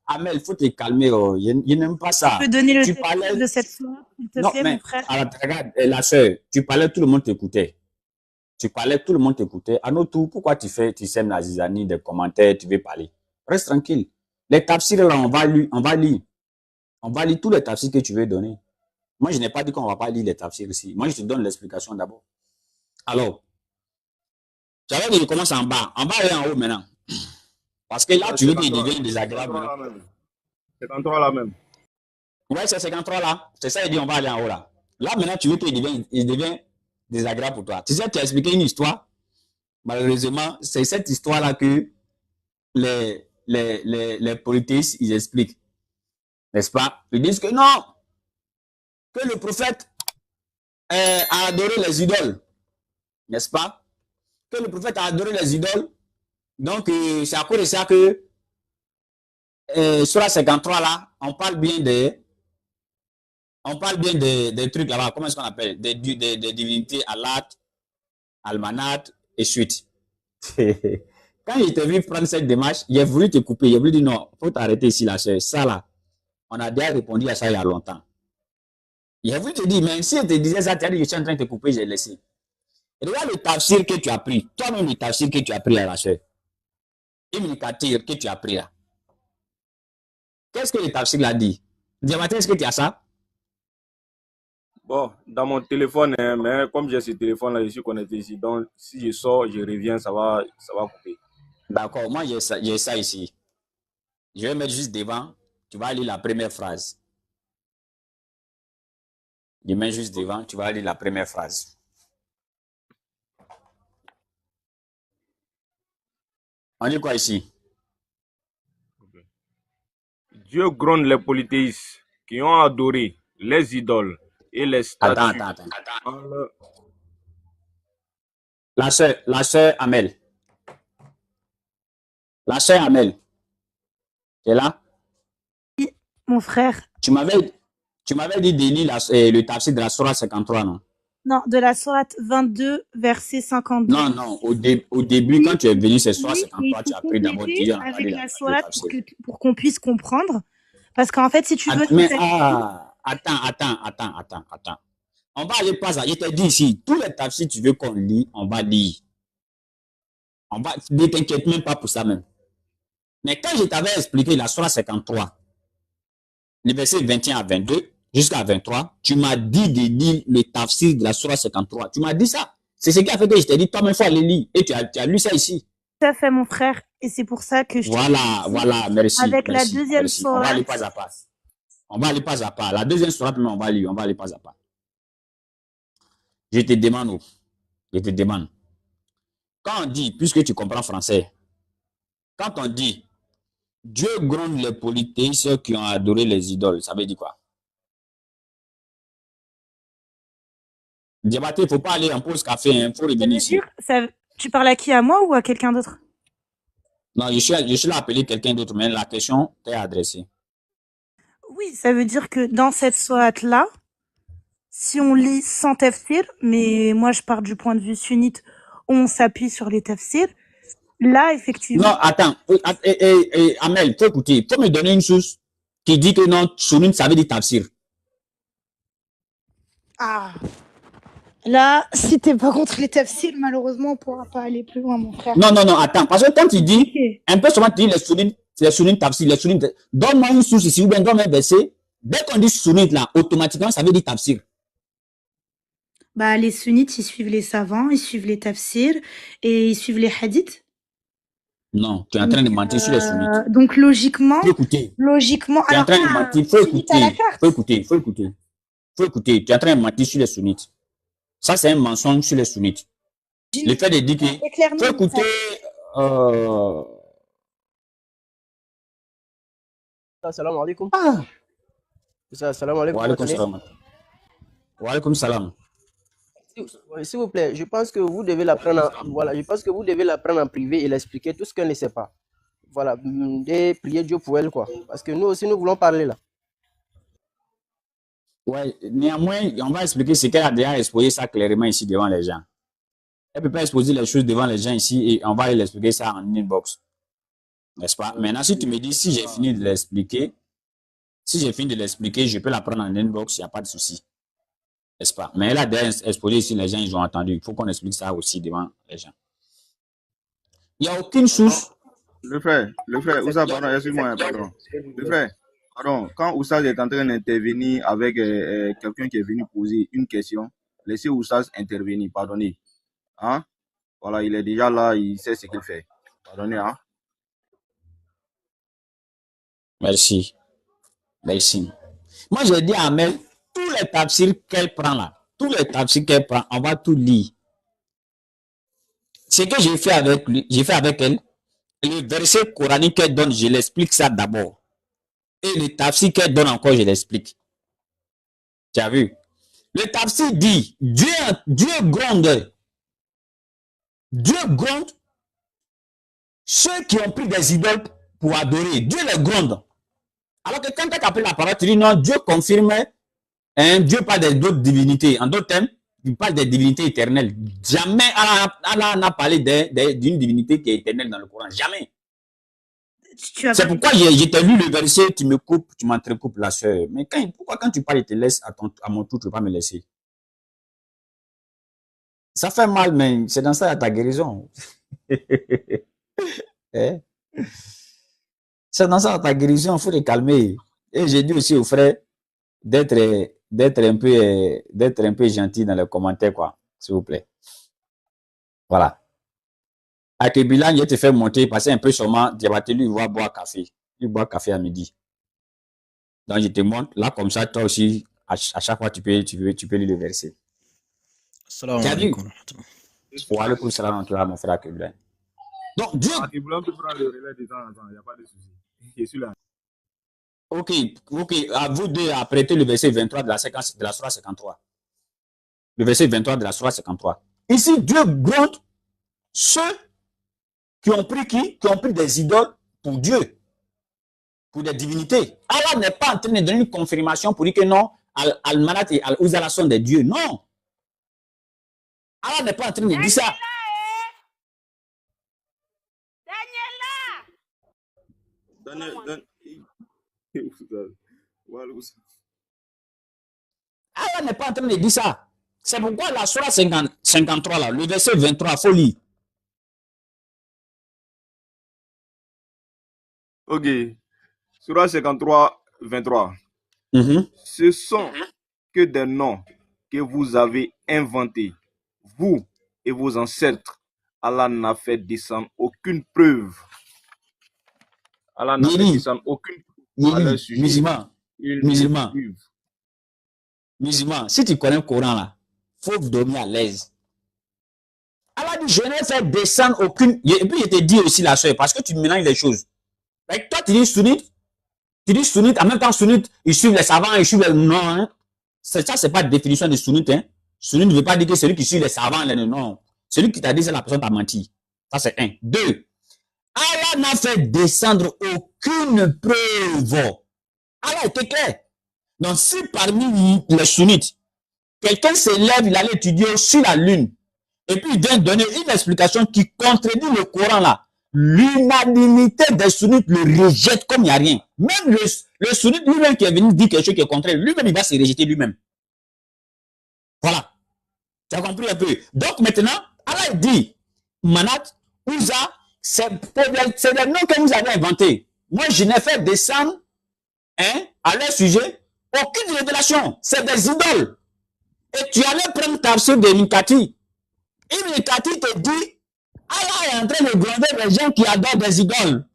Amel, il faut te calmer. Oh. Je n'aime pas ça. Tu peux donner le titre de cette soirée, s'il te plaît, mon frère? Alors, regarde, la soeur, tu parlais, tout le monde t'écoutait. À nos tours, pourquoi tu sèmes la zizanie des commentaires, tu veux parler? Reste tranquille. Les tafsirs, là, on va lire. On va lire tous les tafsirs que tu veux donner. Moi, je n'ai pas dit qu'on ne va pas lire les tafsirs ici. Moi, je te donne l'explication d'abord. Alors, j'avais dit, je commence en bas. En bas et en haut maintenant. Parce que là, tu veux qu'il 53 devienne désagréable. 53 là même. 53 là même. Ouais, c'est 53 là. C'est ça, il dit on va aller en haut là. Là, maintenant, tu veux qu'il devienne désagréable pour toi. Tu sais, tu as expliqué une histoire. Malheureusement, c'est cette histoire-là que les polythéistes, ils expliquent. N'est-ce pas? Ils disent que non, que le prophète a adoré les idoles. N'est-ce pas? Que le prophète a adoré les idoles. Donc, c'est à cause de ça que sur la 53 là, on parle bien des trucs là-bas. Comment est-ce qu'on appelle? Des divinités Allat, Almanat et suite. Quand il t'ai vu prendre cette démarche, il a voulu te couper. Il a voulu dire non, il faut t'arrêter ici, là. Ça, là, on a déjà répondu à ça il y a longtemps. Il a voulu te dire, mais si je te disais ça, tu as dit que je suis en train de te couper, j'ai laissé. Et regarde le tafsir que tu as pris. Toi-même, le tafsir que tu as pris à la soeur. Ibn Kathir que tu as pris là. Qu'est-ce que le tafsir l'a dit? Diamatin, est-ce que tu as ça? Bon, dans mon téléphone, hein, mais comme j'ai ce téléphone-là, je suis connecté ici. Donc, si je sors, je reviens, ça va couper. D'accord, moi j'ai ça ici. Je vais mettre juste devant. Tu vas lire la première phrase. Je mets juste devant, tu vas lire la première phrase. On dit quoi ici? Dieu gronde les polythéistes qui ont adoré les idoles et les statues. Attends. La sœur Amel. La sœur Amel. Tu es là? Oui, mon frère. Tu m'avais dit de lire le tafsir de la Sourate 53, non? Non, de la Sourate 22, verset 52. Non, au début, quand tu es venu, c'est Sourate Oui, 53, tu as pris d'abord dit, on a avec parlé la le Sourate tafsir. pour qu'on puisse comprendre. Parce qu'en fait, si tu veux... Mais attends. On va aller pas ça. Je t'ai dit ici, tous les tafsirs tu veux qu'on lit, on va lire. Ne t'inquiète même pas pour ça même. Mais quand je t'avais expliqué la Sourate 53, les versets 21 à 22, jusqu'à 23, tu m'as dit de lire le tafsir de la Sourate 53. Tu m'as dit ça. C'est ce qui a fait que je t'ai dit, toi-même, il faut aller lire. Et tu as lu ça ici. Tout à fait, mon frère. Et c'est pour ça que je Voilà, merci. Avec merci, la deuxième merci. On va aller sourate. pas à pas. On va aller pas à pas. La deuxième sourate, on va lire. On va aller pas à pas. Je te demande. Quand on dit, puisque tu comprends français, quand on dit Dieu gronde les polythéistes qui ont adoré les idoles, ça veut dire quoi? Diabaté, il ne faut pas aller en pause café, il faut revenir ici. Tu parles à qui? À moi ou à quelqu'un d'autre? Non, je suis là appelé quelqu'un d'autre, mais la question t'est adressée. Oui, ça veut dire que dans cette sourate-là, si on lit sans tafsir, mais moi je pars du point de vue sunnite, on s'appuie sur les tafsirs. Là, effectivement. Non, attends. Amel, faut écouter. Faut me donner une source qui dit que non, sunnite, ça veut dire tafsir. Ah. Là, si t'es pas contre les tafsirs, malheureusement, on pourra pas aller plus loin, mon frère. Non, attends. Parce que quand tu dis, un peu souvent, tu dis les sunnites tafsir, les sunnites. Donne-moi une source ici, ou bien donne-moi un verset. Dès qu'on dit sunnite là, automatiquement, ça veut dire tafsir. Bah, les sunnites, ils suivent les savants, ils suivent les tafsirs et ils suivent les hadiths. Non, tu es en train de mentir sur les sunnites. Donc, logiquement. Faut écouter. Logiquement. Tu es en train de mentir. Faut écouter. Tu es en train de mentir sur les sunnites. Ça, c'est un mensonge sur les sunnites. Le fait de dire que. Faut écouter. Assalamu alaikum. Assalamu alaikum. Wa alaikum salam. S'il vous plaît, je pense que vous devez l'apprendre. Voilà, je pense que vous devez l'apprendre en privé et l'expliquer tout ce qu'elle ne sait pas. Voilà, et prier Dieu pour elle, quoi. Parce que nous aussi, nous voulons parler là. Ouais, néanmoins, on va expliquer ce qu'elle a déjà exposé ça clairement ici devant les gens. Elle ne peut pas exposer les choses devant les gens ici et on va l'expliquer ça en inbox. N'est-ce pas? Maintenant, si tu me dis, si j'ai fini de l'expliquer, je peux la prendre en inbox, il n'y a pas de souci. N'est-ce pas? Mais elle a déjà exposé ici, les gens, ils ont entendu. Il faut qu'on explique ça aussi devant les gens. Il n'y a aucune source. Le frère, Oussa, pardon, excuse-moi, pardon. Le frère, pardon, quand Oussa est en train d'intervenir avec quelqu'un qui est venu poser une question, laissez Oussa intervenir, pardonnez. Hein? Voilà, il est déjà là, il sait ce qu'il fait. Pardonnez, hein? Merci. Merci. Moi, j'ai dit à Amel, tous les tafsirs qu'elle prend là, tous les tafsirs qu'elle prend, on va tout lire. Ce que j'ai fait avec lui, j'ai fait avec elle, le verset coranique qu'elle donne, je l'explique ça d'abord. Et le tafsir qu'elle donne encore, je l'explique. Tu as vu? Le tafsir dit, Dieu gronde. Dieu gronde ceux qui ont pris des idoles pour adorer. Dieu les gronde. Alors que quand tu as appelé la parole, tu dis non, Dieu confirme, hein, Dieu parle d'autres divinités. En d'autres termes, il parle des divinités éternelles. Jamais Allah n'a parlé d'une divinité qui est éternelle dans le Coran. Jamais. C'est pourquoi j'ai lu le verset, tu me coupes, tu m'entrecoupes la soeur. Mais pourquoi quand tu parles, je te laisse à mon tour, tu ne veux pas me laisser? Ça fait mal, mais c'est dans ça qu'il y a ta guérison. Eh? C'est dans ça ta guérison, il faut te calmer. Et j'ai dit aussi aux frères d'être un peu gentil dans les commentaires, quoi, s'il vous plaît. Voilà. Avec Bilan, je te fais monter, passer un peu sûrement, Diabaté, lui, il va boire café. Il boit café à midi. Donc, je te montre, là, comme ça, toi aussi, à chaque fois, tu peux lire le verset. Salam Tu as vu? alaikum. Wa alaykoum salam, mon frère Bilan. Donc, Dieu. Bilan peut prendre le relais de temps en temps, il n'y a pas de souci. Je suis là. Ok, à vous deux à prêter le verset 23 de la séquence de la Sourate 53. Le verset 23 de la Sourate 53. Ici, Dieu gronde ceux qui ont pris des idoles pour Dieu, pour des divinités. Allah n'est pas en train de donner une confirmation pour dire que non, Al-Manat et Al-Uzala sont des dieux. Non. Allah n'est pas en train de dire ça. Allah n'est pas en train de dire ça. C'est pourquoi la Sourate 53, là, le verset 23, il faut lire. Ok. Sourate 53, 23. Ce sont que des noms que vous avez inventés, vous et vos ancêtres. Allah n'a fait descendre aucune preuve. Allah n'a fait descendre aucune preuve à leur sujet. Musulman, si tu connais le Coran là, faut dormir à l'aise. Allah dit, je n'ai fait descendre aucune. Et puis, je te dis aussi la soeur, parce que tu mélanges les choses. Donc, toi, tu dis sunnite, en même temps, sunnite, ils suivent les savants, ils suivent les. Non, hein. Ça, c'est pas de définition de sunnite. Hein. Sunnite ne veut pas dire que celui qui suit les savants, les non. Celui qui t'a dit, c'est la personne qui t'a menti. Ça, c'est un. Deux, Allah n'a fait descendre aucune preuve. Allah était clair. Donc, si parmi les sunnites, quelqu'un se lève, il allait étudier sur la lune, et puis il vient donner une explication qui contredit le Coran là, l'unanimité des sunnites le rejette comme il n'y a rien. Même le sunnite lui-même qui est venu dire quelque chose qui est contraire, lui-même il va se rejeter lui-même. Voilà. Tu as compris un peu? Donc maintenant, Allah dit, Manat, Ouza, c'est des noms que vous avez inventés. Moi, je n'ai fait descendre à leur sujet aucune révélation. C'est des idoles. Et tu allais prendre ta soeur de Mikati. Et Mikati te dit, Allah est en train de gronder les gens qui adorent des idoles.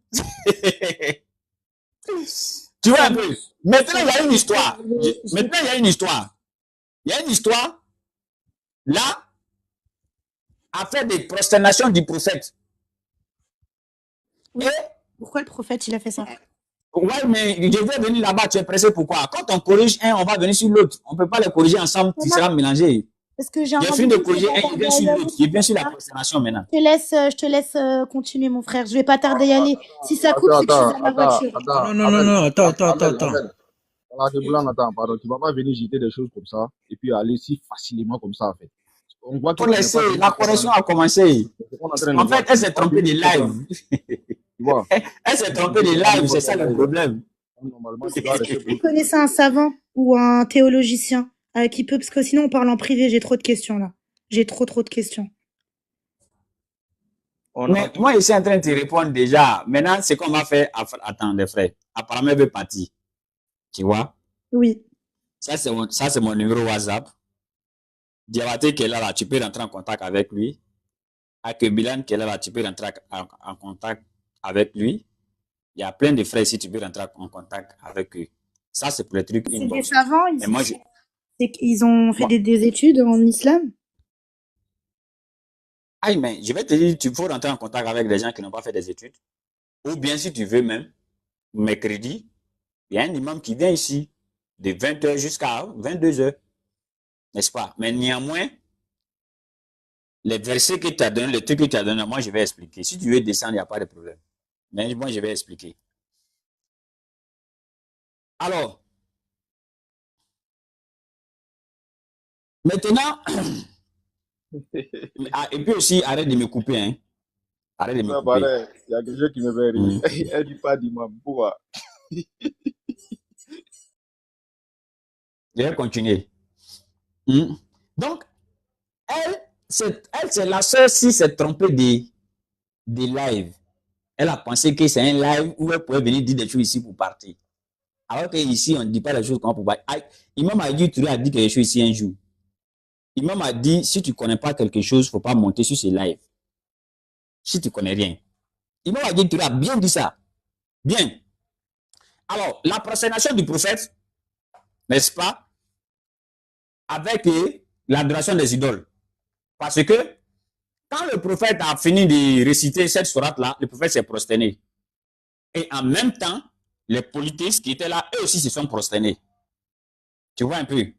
Tu vois un peu? Maintenant, il y a une histoire. Il y a une histoire. Là, à faire des prosternations du prophète. Et pourquoi le prophète, il a fait ça? Ouais, mais je vais venir là-bas, tu es pressé pourquoi? Quand on corrige un, on va venir sur l'autre. On ne peut pas les corriger ensemble, tu seras mélangé. Parce que j'ai fini de corriger un, il vient sur l'autre. Il vient sur la prosternation maintenant. Je te laisse continuer, mon frère. Je vais pas tarder à y aller. Si ça coupe, c'est que je suis dans ma voiture. Non, attends. Attends, pardon. Tu vas pas venir jeter des choses comme ça et puis aller si facilement comme ça, en fait. On voit pour laisser, la correction a commencé. En fait, elle s'est trompée de live. Elle s'est trompée de live, c'est ça le problème. Vous connaissez un savant ou un théologicien qui peut, parce que sinon on parle en privé, j'ai trop de questions là. J'ai trop de questions. Mais moi, je suis en train de te répondre déjà. Maintenant, c'est qu'on va faire. Attends, les frères. Apparemment, elle veut partir. Tu vois? Oui. Ça, c'est mon numéro WhatsApp. Diabaté qui est là, tu peux rentrer en contact avec lui. Avec Bilan qui est là, tu peux rentrer en contact avec lui. Il y a plein de frères si tu veux rentrer en contact avec eux. Ça, c'est pour les trucs C'est des inbox. savants, Mais moi, ils ont fait moi- des études en islam? aïe, mais je vais te dire, tu faut rentrer en contact avec des gens qui n'ont pas fait des études. Ou bien, si tu veux même, mercredi, il y a un imam qui vient ici de 20h jusqu'à 22h. N'est-ce pas? Mais néanmoins, les versets que tu as donnés, les trucs que tu as donnés, moi, je vais expliquer. Si tu veux descendre, il n'y a pas de problème. Mais moi, je vais expliquer. Alors, maintenant, et puis aussi, arrête de me couper, hein. Arrête de me Ça, couper. pareil, il y a quelque chose qui me fait rire. Elle dit pas d'imam. Pourquoi? Je vais continuer. Donc, elle, c'est la sœur si s'est trompée des lives. Elle a pensé que c'est un live où elle pouvait venir dire des choses ici pour partir. Alors qu'ici, on ne dit pas les choses comme pour partir. Imam a dit, tu as dit quelque chose ici un jour. Imam a dit, si tu ne connais pas quelque chose, il ne faut pas monter sur ce live. Si tu ne connais rien. Imam a dit, tu as bien dit ça. Bien. Alors, la prosternation du prophète, n'est-ce pas, avec l'adoration des idoles. Parce que quand le prophète a fini de réciter cette sourate-là, le prophète s'est prosterné. Et en même temps, les politistes qui étaient là, eux aussi se sont prosternés. Tu vois un peu?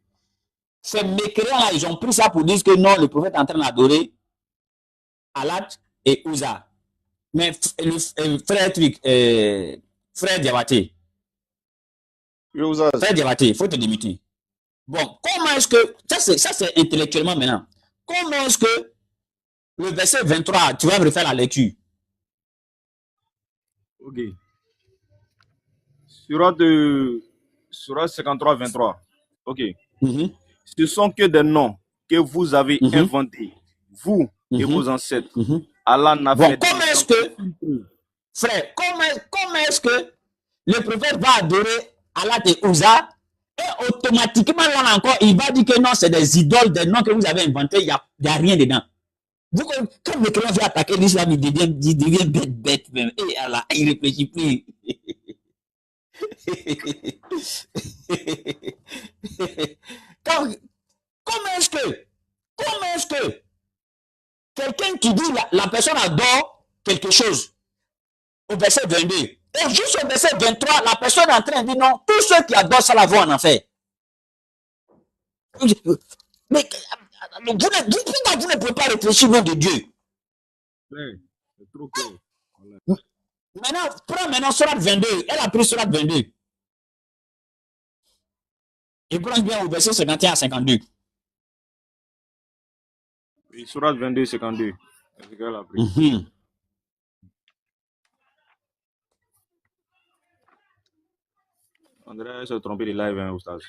Ces mécréants-là, ils ont pris ça pour dire que non, le prophète est en train d'adorer Alat et Uza. Mais frère Diabaté, frère Diabaté, il faut te limiter. Bon, comment est-ce que, ça c'est intellectuellement maintenant, comment est-ce que le verset 23, tu vas me refaire la lecture? Ok. Surat 53, 23. Ok. Ce sont que des noms que vous avez inventés, vous et vos ancêtres. Allah n'a fait. Comment est-ce que, frère, comment est-ce que le prophète va adorer Allah et Uza et automatiquement là encore, il va dire que non, c'est des idoles, des noms que vous avez inventés, il n'y a rien dedans. Vous, quand le client vient attaquer l'islam, il devient bête même. Et Allah, il réfléchit plus. Comment est-ce que quelqu'un qui dit la personne adore quelque chose au verset 22 et juste au verset 23, la personne est en train de dire non, tous ceux qui adorent ça la vont en enfer. Mais vous ne pouvez pas réfléchir au nom de Dieu. C'est trop clair. Maintenant, prends maintenant Sourate 22. Elle a pris Sourate 22. Et prends bien au verset 51 à 52. Oui, Sourate 22, 52. C'est ce qu'elle a pris. André s'est trompé de live, hein, Oustaz.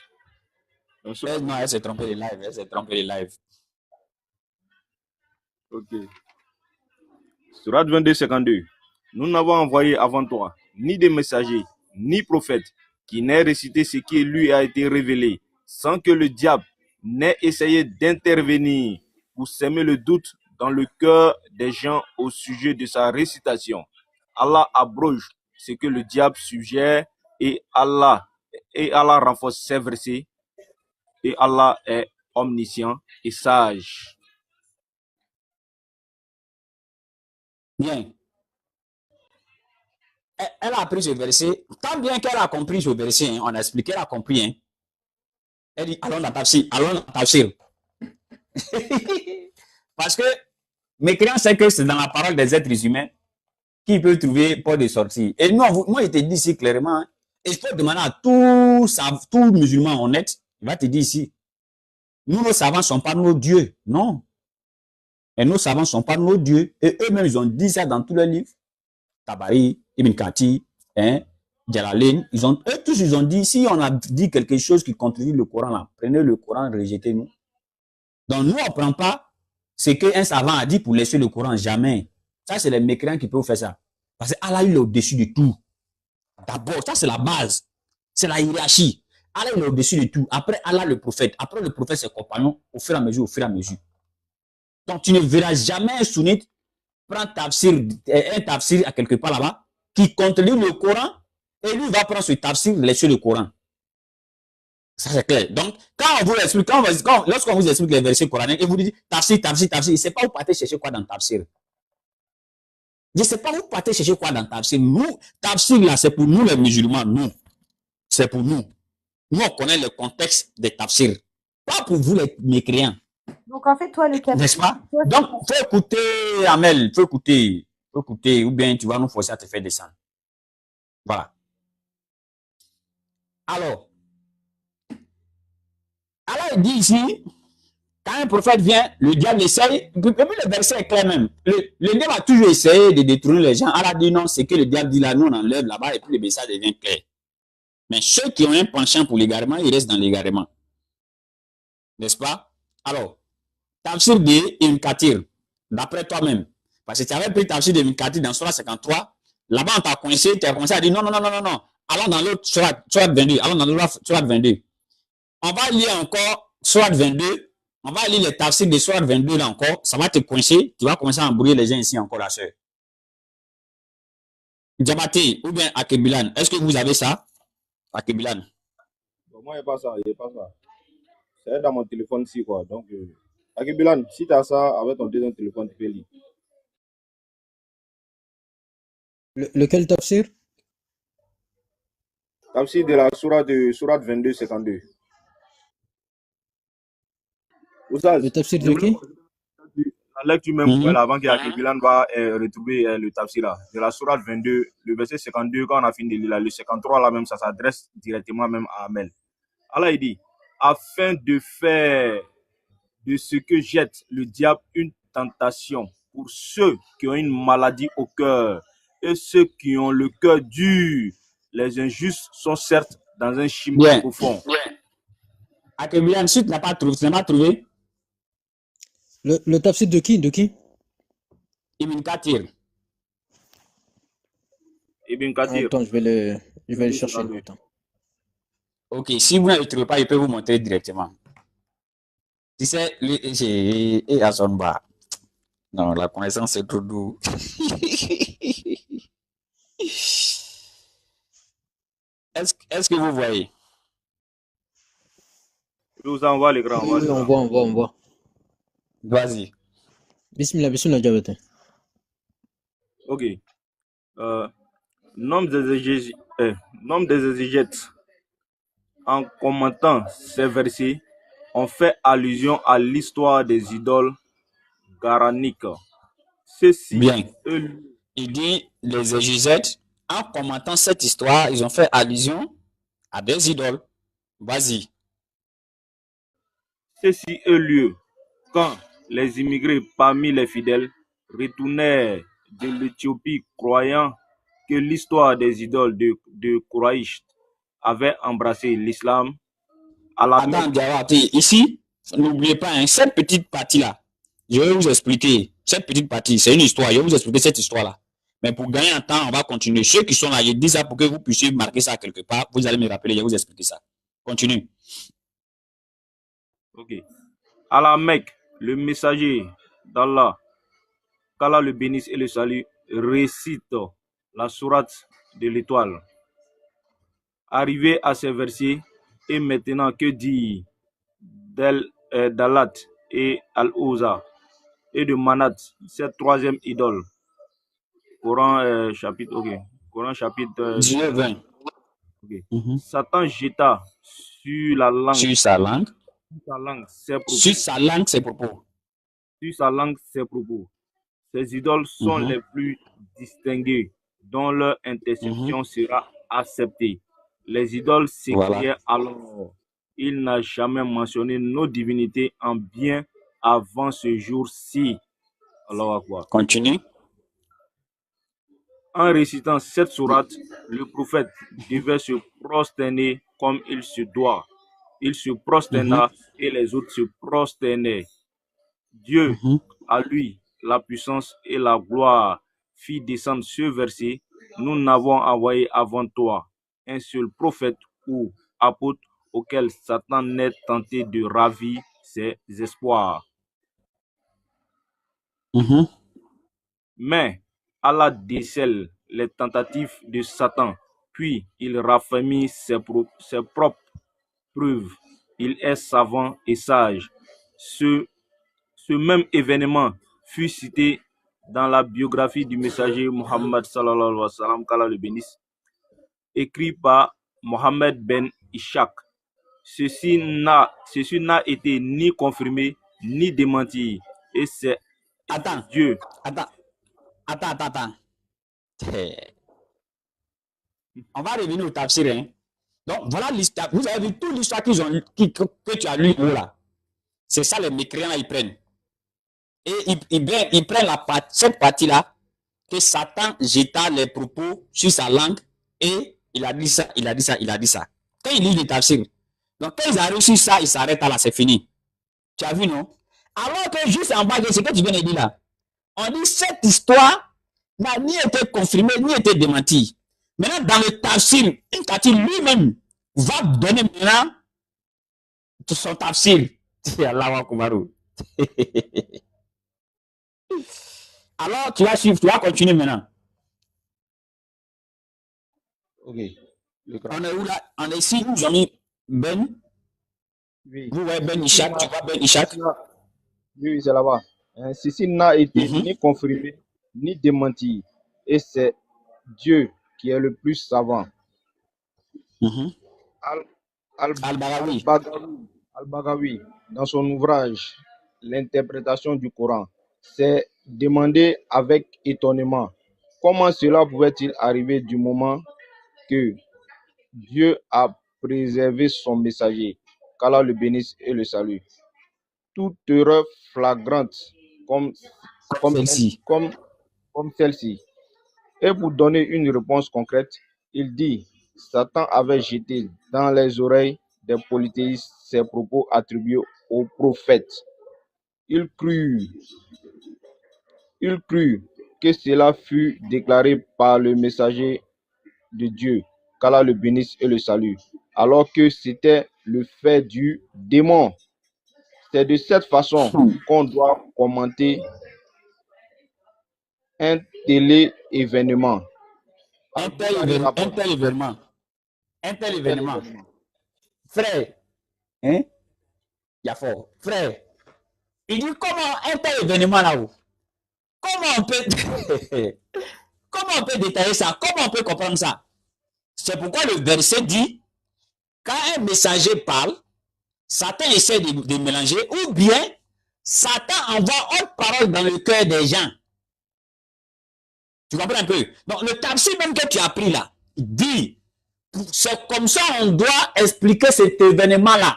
Non, elle s'est trompée de live. Ok. Sourate 22, 52. Nous n'avons envoyé avant toi ni des messagers, ni prophètes, qui n'aient récité ce qui lui a été révélé, sans que le diable n'ait essayé d'intervenir pour s'aimer le doute dans le cœur des gens au sujet de sa récitation. Allah abroge ce que le diable suggère et Allah renforce ses versets. Et Allah est omniscient et sage. Bien. Elle a appris ce verset. Tant bien qu'elle a compris ce verset, hein, on a expliqué, elle a compris. Hein. Elle dit, allons dans tafsir. Parce que mes clients savent que c'est dans la parole des êtres humains qu'ils peuvent trouver pas de sortie. Et moi, je te dis ici clairement, hein, et je peux demander à tout musulman honnête, il va te dire ici, nous, nos savants ne sont pas nos dieux. Non. Et nos savants ne sont pas nos dieux. Et eux-mêmes, ils ont dit ça dans tous leurs livres. Tabari, Ibn Kati, hein, Jalalain, eux tous, ils ont dit, si on a dit quelque chose qui contredit le Coran, là, prenez le Coran, rejetez-nous. Donc, nous, on ne prend pas ce qu'un savant a dit pour laisser le Coran, jamais. Ça, c'est les mécréants qui peuvent faire ça. Parce que Allah, il est au-dessus de tout. D'abord, ça, c'est la base. C'est la hiérarchie. Allah, il est au-dessus de tout. Après, Allah, le prophète. Après, le prophète, ses compagnons, au fur et à mesure. Donc, tu ne verras jamais un sunnite prendre un tafsir à quelque part là-bas, qui contredit le Coran et lui va prendre ce tafsir sur le Coran. Ça, c'est clair. Donc, quand on vous explique, lorsqu'on vous explique les versets coraniques et vous dites tafsir, tafsir, tafsir, je ne sais pas où partez chercher quoi dans tafsir. Je ne sais pas où partez chercher quoi dans tafsir. Nous, tafsir là, c'est pour nous les musulmans, nous. C'est pour nous. Nous, on connaît le contexte des tafsirs. Pas pour vous les mécréants. Donc, en fait, toi, le tafsir. N'est-ce pas? Donc, faut écouter, Amel, faut écouter, ou bien tu vas nous forcer à te faire descendre. Voilà. Alors, Allah dit ici, quand un prophète vient, le diable essaye, et puis le verset est clair même. Le diable a toujours essayé de détourner les gens. Allah dit non, c'est que le diable dit là, nous on enlève là-bas et puis le message devient clair. Mais ceux qui ont un penchant pour l'égarement, ils restent dans l'égarement. N'est-ce pas? Alors, tafsir de Ibn Kathir, d'après toi-même, parce que tu avais pris tafsir de Ibn Kathir dans Surah 53, là-bas on t'a coincé, tu as commencé à dire non, allons dans l'autre Surah 22, allons dans l'autre Surah 22. On va lire encore Surah 22, on va lire les tafsirs de Surah 22 là encore, ça va te coincer, tu vas commencer à embrouiller les gens ici encore la sœur. Diabaté ou bien Akebilan, est-ce que vous avez ça? Akebilan. Bon, moi, il n'y a pas ça, c'est dans mon téléphone ici, quoi. Donc, Akebilan, si tu as ça avec ton deuxième téléphone, tu peux lire. Lequel tafsir? Tafsir de la Sourate 22, 52. Le tafsir de qui? La lecture même, avant qu'Akebilan va retrouver le tafsir là, de la Sourate 22, le verset 52, quand on a fini de lire là, le 53 là même, ça s'adresse directement même à Amel. Allah il dit, afin de faire de ce que jette le diable une tentation pour ceux qui ont une maladie au cœur et ceux qui ont le cœur dur, les injustes sont certes dans un chimie profond. Akebilan, si tu n'as pas trouvé, le tafsir de qui? De qui? Ibn Kathir. Ibn Kathir. Attends, je vais le chercher. Attends. Ok, si vous ne le trouvez pas, je peux vous montrer directement. Tu sais, et à son bas. Non, la connaissance c'est trop doux. Est-ce que vous voyez? Je vous envoie l'écran. Oui, on voit. Vas-y. Bismillah, Diabaté. Ok. Nombre des exégètes, en commentant ces versets, ont fait allusion à l'histoire des idoles garaniques. Ceci, bien. Il dit, les exégètes, en commentant cette histoire, ils ont fait allusion à des idoles. Vas-y. Ceci eut lieu quand les immigrés parmi les fidèles retournèrent de l'Éthiopie croyant que l'histoire des idoles de Quraïsh avait embrassé l'islam. Ici, n'oubliez pas, cette petite partie-là, je vais vous expliquer. Cette petite partie, c'est une histoire. Je vais vous expliquer cette histoire-là. Mais pour gagner un temps, on va continuer. Ceux qui sont là, je dis ça pour que vous puissiez marquer ça quelque part. Vous allez me rappeler, je vais vous expliquer ça. Continue. Ok. À la Mecque, le messager d'Allah, qu'Allah le bénisse et le salue, récite la sourate de l'étoile. Arrivé à ces versets, et maintenant que dire d'Alat et Al-Ouza et de Manat, cette troisième idole. Coran chapitre 19-20. Okay. Satan jeta sur la langue. Sur sa langue. Sur sa langue, ses propos. Ces idoles sont les plus distinguées, dont leur interception sera acceptée. Les idoles s'écriaient alors. Il n'a jamais mentionné nos divinités en bien avant ce jour-ci. Alors, continue. En récitant cette sourate, le prophète devait se prosterner comme il se doit. Il se prosterna et les autres se prosternaient. Dieu, à lui, la puissance et la gloire, fit descendre ce verset. Nous n'avons envoyé avant toi un seul prophète ou apôtre auquel Satan n'est tenté de ravir ses espoirs. Mais Allah décèle les tentatives de Satan, puis il raffermit ses propres preuves. Il est savant et sage. Ce même événement fut cité dans la biographie du messager Muhammad sallallahu alayhi wa sallam, qu'Allah le bénisse, écrit par Mohammed ben Ishaq. Ceci n'a été ni confirmé ni démenti. Et c'est Attends, Dieu. attends. On va revenir au tafsir. Hein. Donc, voilà l'histoire. Vous avez vu toute l'histoire que tu as lu là. C'est ça, les mécréants, ils prennent. Et ils prennent cette partie-là, que Satan jeta les propos sur sa langue, et il a dit ça. Quand ils lisent le tafsir, donc quand ils arrivent sur ça, ils s'arrêtent là, c'est fini. Tu as vu, non? Alors que juste en bas de ce que tu viens de dire là, on dit cette histoire n'a ni été confirmée, ni été démentie. Maintenant, dans le tafsir, lui-même va donner maintenant son tafsir. Allah Akubaru. Alors, tu vas suivre, tu vas continuer maintenant. Ok. On est où là? On est ici, nous avons mis Ben. Oui. Vous voyez Ben Ishaq, tu vois Ben Ishaq? Oui, c'est là-bas. Ceci n'a été ni confirmé, ni démenti. Et c'est Dieu qui est le plus savant. Al-Baghawi, dans son ouvrage L'interprétation du Coran, s'est demandé avec étonnement comment cela pouvait-il arriver du moment que Dieu a préservé son messager, qu'Allah le bénisse et le salue. Toute erreur flagrante comme celle-ci. Et pour donner une réponse concrète, il dit, Satan avait jeté dans les oreilles des polythéistes ses propos attribués au prophète. Il crut que cela fut déclaré par le messager de Dieu, qu'Allah le bénisse et le salue, alors que c'était le fait du démon. C'est de cette façon qu'on doit commenter un tel événement. Un tel événement. Frère, hein? Yafo, frère, il dit comment un tel événement là-haut? Comment on peut détailler ça? Comment on peut comprendre ça? C'est pourquoi le verset dit, quand un messager parle, Satan essaie de mélanger, ou bien Satan envoie autre parole dans le cœur des gens. Tu comprends un peu? Donc le tafsir même que tu as pris là, dit, c'est comme ça on doit expliquer cet événement-là.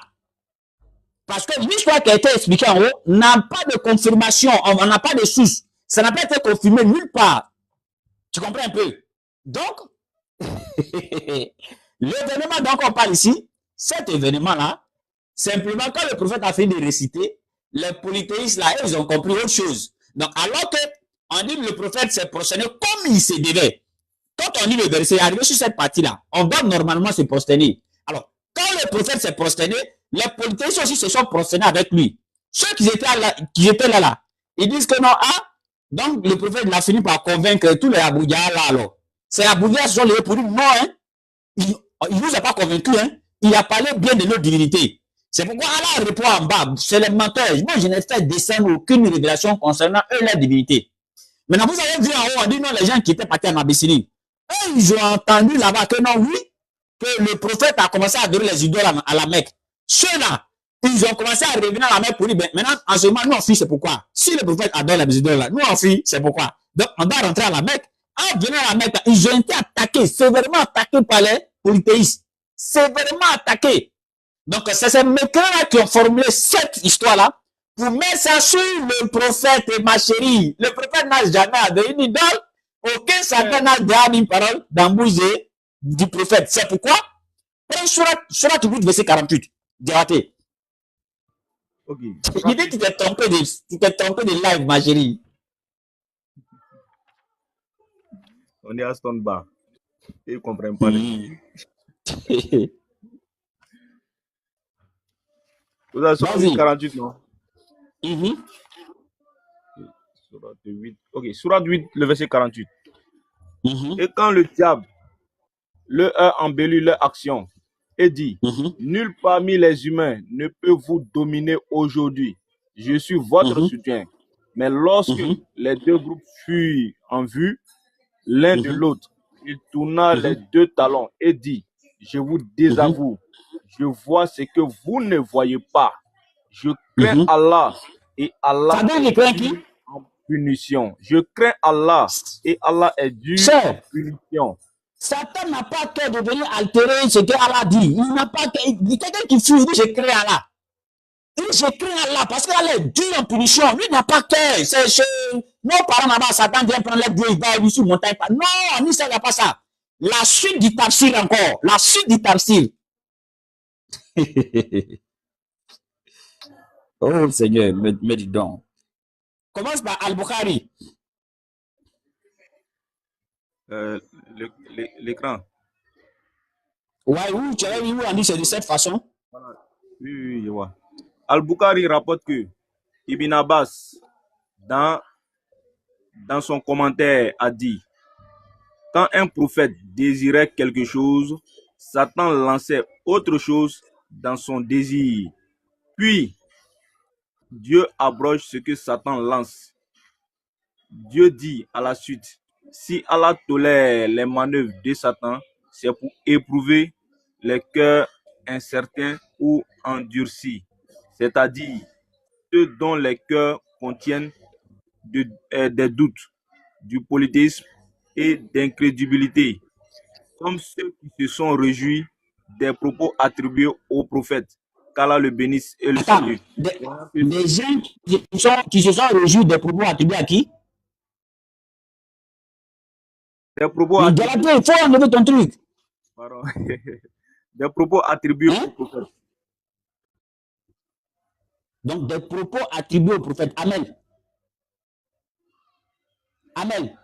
Parce que l'histoire qui a été expliquée en haut n'a pas de confirmation, on n'a pas de source. Ça n'a pas été confirmé nulle part. Tu comprends un peu? Donc, l'événement dont on parle ici, cet événement-là, simplement quand le prophète a fini de réciter, les polythéistes là, ils ont compris autre chose. Donc, alors que on dit que le prophète s'est prosterné comme il se devait. Quand on lit le verset, arrivé sur cette partie-là, on doit normalement se prosterner. Alors, quand le prophète s'est prosterné, les polythéistes aussi se sont prosternés avec lui. Ceux qui étaient là, ils disent que non, donc le prophète a fini par convaincre tous les Aboudia là, alors. C'est Aboudia qui sont les pour dire non, hein. Il ne nous a pas convaincus, hein. Il a parlé bien de notre divinité. C'est pourquoi Allah répond en bas, c'est les menteurs. Moi, je n'ai fait descendre aucune révélation concernant eux, la divinité. Maintenant, vous avez vu en haut, on dit non, les gens qui étaient partis en Abyssinie. Eux, ils ont entendu là-bas que non, oui, que le prophète a commencé à adorer les idoles à la Mecque. Ceux-là, ils ont commencé à revenir à la Mecque pour dire, ben, maintenant, en ce moment, nous on fuit, c'est pourquoi. Si le prophète adore les idoles là, nous on fuit, c'est pourquoi. Donc, on doit rentrer à la Mecque. En venant à la Mecque, ils ont été attaqués, sévèrement attaqués par les polythéistes. Sévèrement attaqués. Donc, c'est ces mécréants qui ont formulé cette histoire-là pour mettre ça sur le prophète, ma chérie. Le prophète n'a jamais adoré une idole. Aucun Satan n'a dit une parole dans la bouche du prophète. C'est pourquoi, prends Surat Hud, verset 48. Diraté. Ok. Il dit que tu t'es trompé de live, ma chérie. On est à stand bar. Ils ne comprennent pas. Vous avez sorti 48, non? Surat 8. Ok, Surat 8, le verset 48. Et quand le diable leur a embelli leur action et dit, nul parmi les humains ne peut vous dominer aujourd'hui. Je suis votre soutien. Mais lorsque les deux groupes furent en vue, l'un de l'autre, il tourna les deux talons et dit, je vous désavoue, je vois ce que vous ne voyez pas. Je crains Allah et Allah Ça donne est les crains qui? dur en punition. Je crains Allah et Allah est dur en Cher, punition. Satan n'a pas cœur de venir altérer ce que Allah dit. Il n'a pas cœur. Quelqu'un qui fuit, il dit je crains Allah. Il dit je crains Allah parce qu'Allah est dur en punition. Lui n'a pas cœur. C'est chez nos parents là-bas, Satan vient prendre les dieux, il va lui sur montagne. Non, ni ça, il n'y a pas ça. La suite du tafsir encore. La suite du tafsir. Oh Seigneur, me dis donc. Commence par Al-Bukhari. L'écran. Ouais, où tu avais vu où on dit c'est de cette façon? Oui, je vois. Al-Bukhari rapporte que Ibn Abbas, dans son commentaire, a dit, quand un prophète désirait quelque chose, Satan lançait autre chose dans son désir. Puis, Dieu abroge ce que Satan lance. Dieu dit à la suite, si Allah tolère les manœuvres de Satan, c'est pour éprouver les cœurs incertains ou endurcis, c'est-à-dire ceux dont les cœurs contiennent des doutes, du polythéisme et d'incrédulité, comme ceux qui se sont réjouis des propos attribués au prophète, qu'Allah le bénisse et le Attends, salue. des gens qui se sont réjouis des propos attribués à qui? Des propos Il faut enlever ton truc. Pardon. Des propos attribués Hein? au prophète. Donc des propos attribués au prophète. Amen. Amen.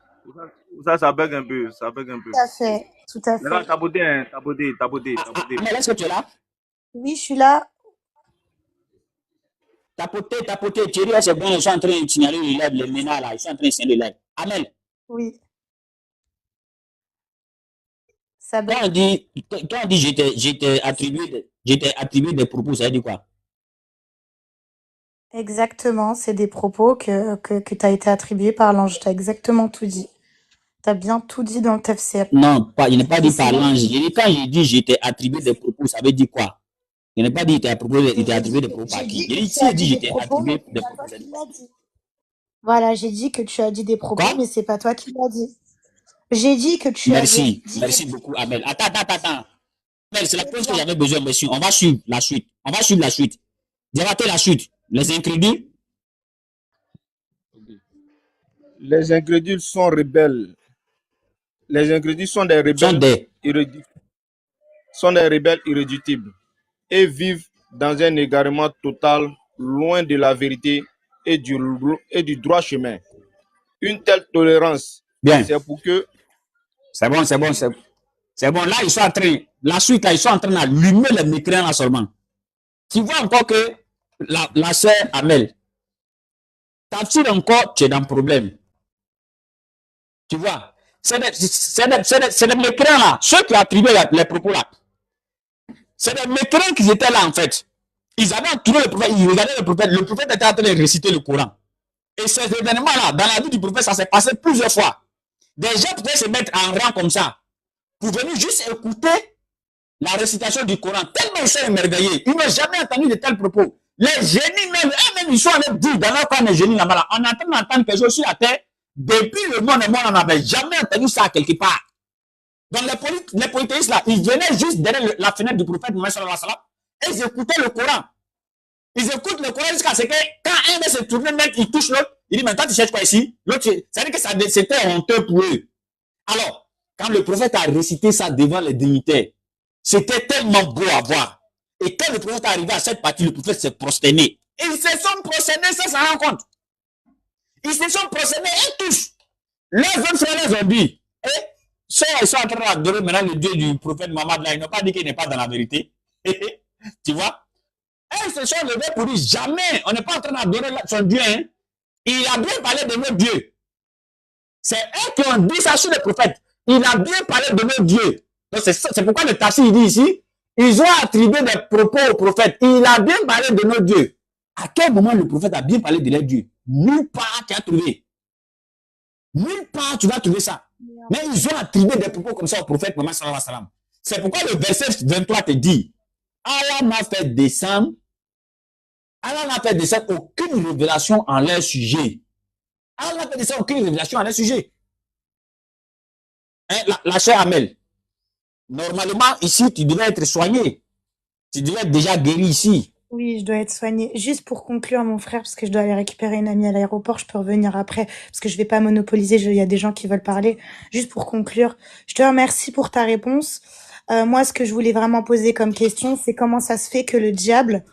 Ça bug un peu. Ça bug un peu. Tout à fait, tout à Maintenant, fait. tapoter, hein, tapoter. Amen, est-ce que tu es là? Oui, je suis là. Tapoter. Thierry, c'est bon, ils sont en train de signaler le live, les ménages là, ils sont en train de signaler le live. Amen. Oui. Ça Quand on dit j'étais attribué des propos, ça veut dire quoi? Exactement, c'est des propos que tu as été attribué par l'ange. Tu as exactement tout dit. Tu as bien tout dit dans le tafsir. Non, il n'est pas dit par Sinon- l'ange. Quand j'ai dit j'étais attribué des propos, ça veut dire quoi? Il n'est pas dit qu'il était attribué des propos par qui. J'ai dit que Si tu as il dit dit des j'étais propos, attribué mais des c'est pas propos, toi ça veut qui dire quoi? l'as dit. Voilà, j'ai dit que tu as dit des propos, Quoi? mais c'est pas toi qui l'as dit. J'ai dit que tu avais Merci. dit Merci beaucoup, Abel. Attends. Abel, c'est la chose que Bien. j'avais besoin, monsieur. On va suivre la suite. Débattez la suite. Les incrédules. Les incrédules sont rebelles. Les incrédules sont des rebelles irréductibles et vivent dans un égarement total, loin de la vérité et du droit chemin. Une telle tolérance, Bien. c'est pour que C'est bon. Là, ils sont en train. La suite, là, ils sont en train d'allumer les mécréants là seulement. Tu vois encore que la sœur Amel, t'assures encore, tu es dans le problème. Tu vois, c'est des mécréants là, ceux qui ont attribué les propos là. C'est des mécréants qui étaient là en fait. Ils avaient entouré le prophète, ils regardaient le prophète était en train de réciter le Coran. Et ces événements là, dans la vie du prophète, ça s'est passé plusieurs fois. Des gens pouvaient se mettre en rang comme ça, pour venir juste écouter la récitation du Coran. Tellement ils sont émerveillés. Ils n'ont jamais entendu de tels propos. Les génies même, eux-mêmes, ils sont allés dire dans leur camp les génies là-bas. On est en train d'entendre quelque chose sur la terre. Depuis le monde, on n'avait jamais entendu ça quelque part. Donc les polythéistes là, ils venaient juste derrière la fenêtre du prophète Mohammed sallallahu alayhi wa sallam et ils écoutaient le Coran. Ils écoutent le Coran jusqu'à ce que quand un va se tourner, il touche l'autre, il dit, mais toi tu cherches quoi ici? L'autre, ça veut dire que c'était honteux pour eux. Alors, quand le prophète a récité ça devant les dignitaires, c'était tellement beau à voir. Et quand le prophète est arrivé à cette partie, le prophète s'est prosterné. Et ils se sont prosternés sans s'en rendre compte. Ils se sont prosternés et tous. Les autres frères les ont dit. Et ils sont en train d'adorer maintenant le Dieu du prophète Mohammed là. Ils n'ont pas dit qu'il n'est pas dans la vérité. Tu vois? Et ils se sont levés pour dire jamais, on n'est pas en train d'adorer son Dieu. Hein? Il a bien parlé de notre Dieu. C'est eux qui ont dit ça sur le prophète. Il a bien parlé de notre Dieu. Donc c'est pourquoi le tafsir il dit ici, ils ont attribué des propos au prophète. Il a bien parlé de notre Dieu. À quel moment le prophète a bien parlé de leur Dieu? Nulle part tu as trouvé. Nulle part tu vas trouver ça. Mais ils ont attribué des propos comme ça au prophète Mohammed sallallahu alayhi wa sallam. C'est pourquoi le verset 23 te dit, Allah n'a fait descendre aucune révélation en leur sujet. Allah n'a fait descendre aucune révélation en leur sujet. Hein, la chère Amel, normalement, ici, tu devais être soigné. Tu devais être déjà guéri ici. Oui, je dois être soignée. Juste pour conclure, mon frère, parce que je dois aller récupérer une amie à l'aéroport, je peux revenir après, parce que je vais pas monopoliser, il y a des gens qui veulent parler. Juste pour conclure, je te remercie pour ta réponse. Moi, ce que je voulais vraiment poser comme question, c'est comment ça se fait que le diable,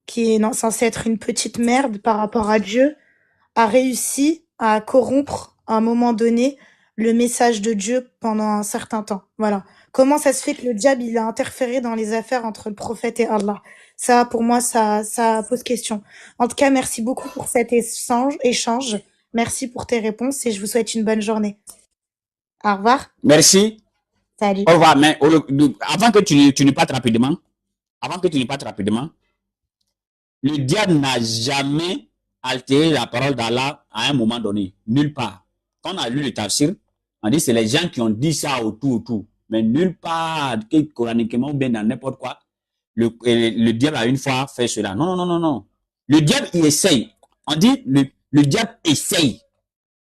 qui est censé être une petite merde par rapport à Dieu, a réussi à corrompre à un moment donné le message de Dieu pendant un certain temps. Voilà. Comment ça se fait que le diable, il a interféré dans les affaires entre le prophète et Allah? Ça, pour moi, ça pose question. En tout cas, merci beaucoup pour cet échange. Merci pour tes réponses et je vous souhaite une bonne journée. Au revoir. Merci. Salut. Au revoir. Mais avant que tu ne partes rapidement, le diable n'a jamais altéré la parole d'Allah à un moment donné. Nulle part. Quand on a lu le tafsir, on dit que c'est les gens qui ont dit ça autour. Mais nulle part, coraniquement ou bien dans n'importe quoi, le diable a une fois fait cela. Non. Le diable, il essaye. On dit, le diable essaye.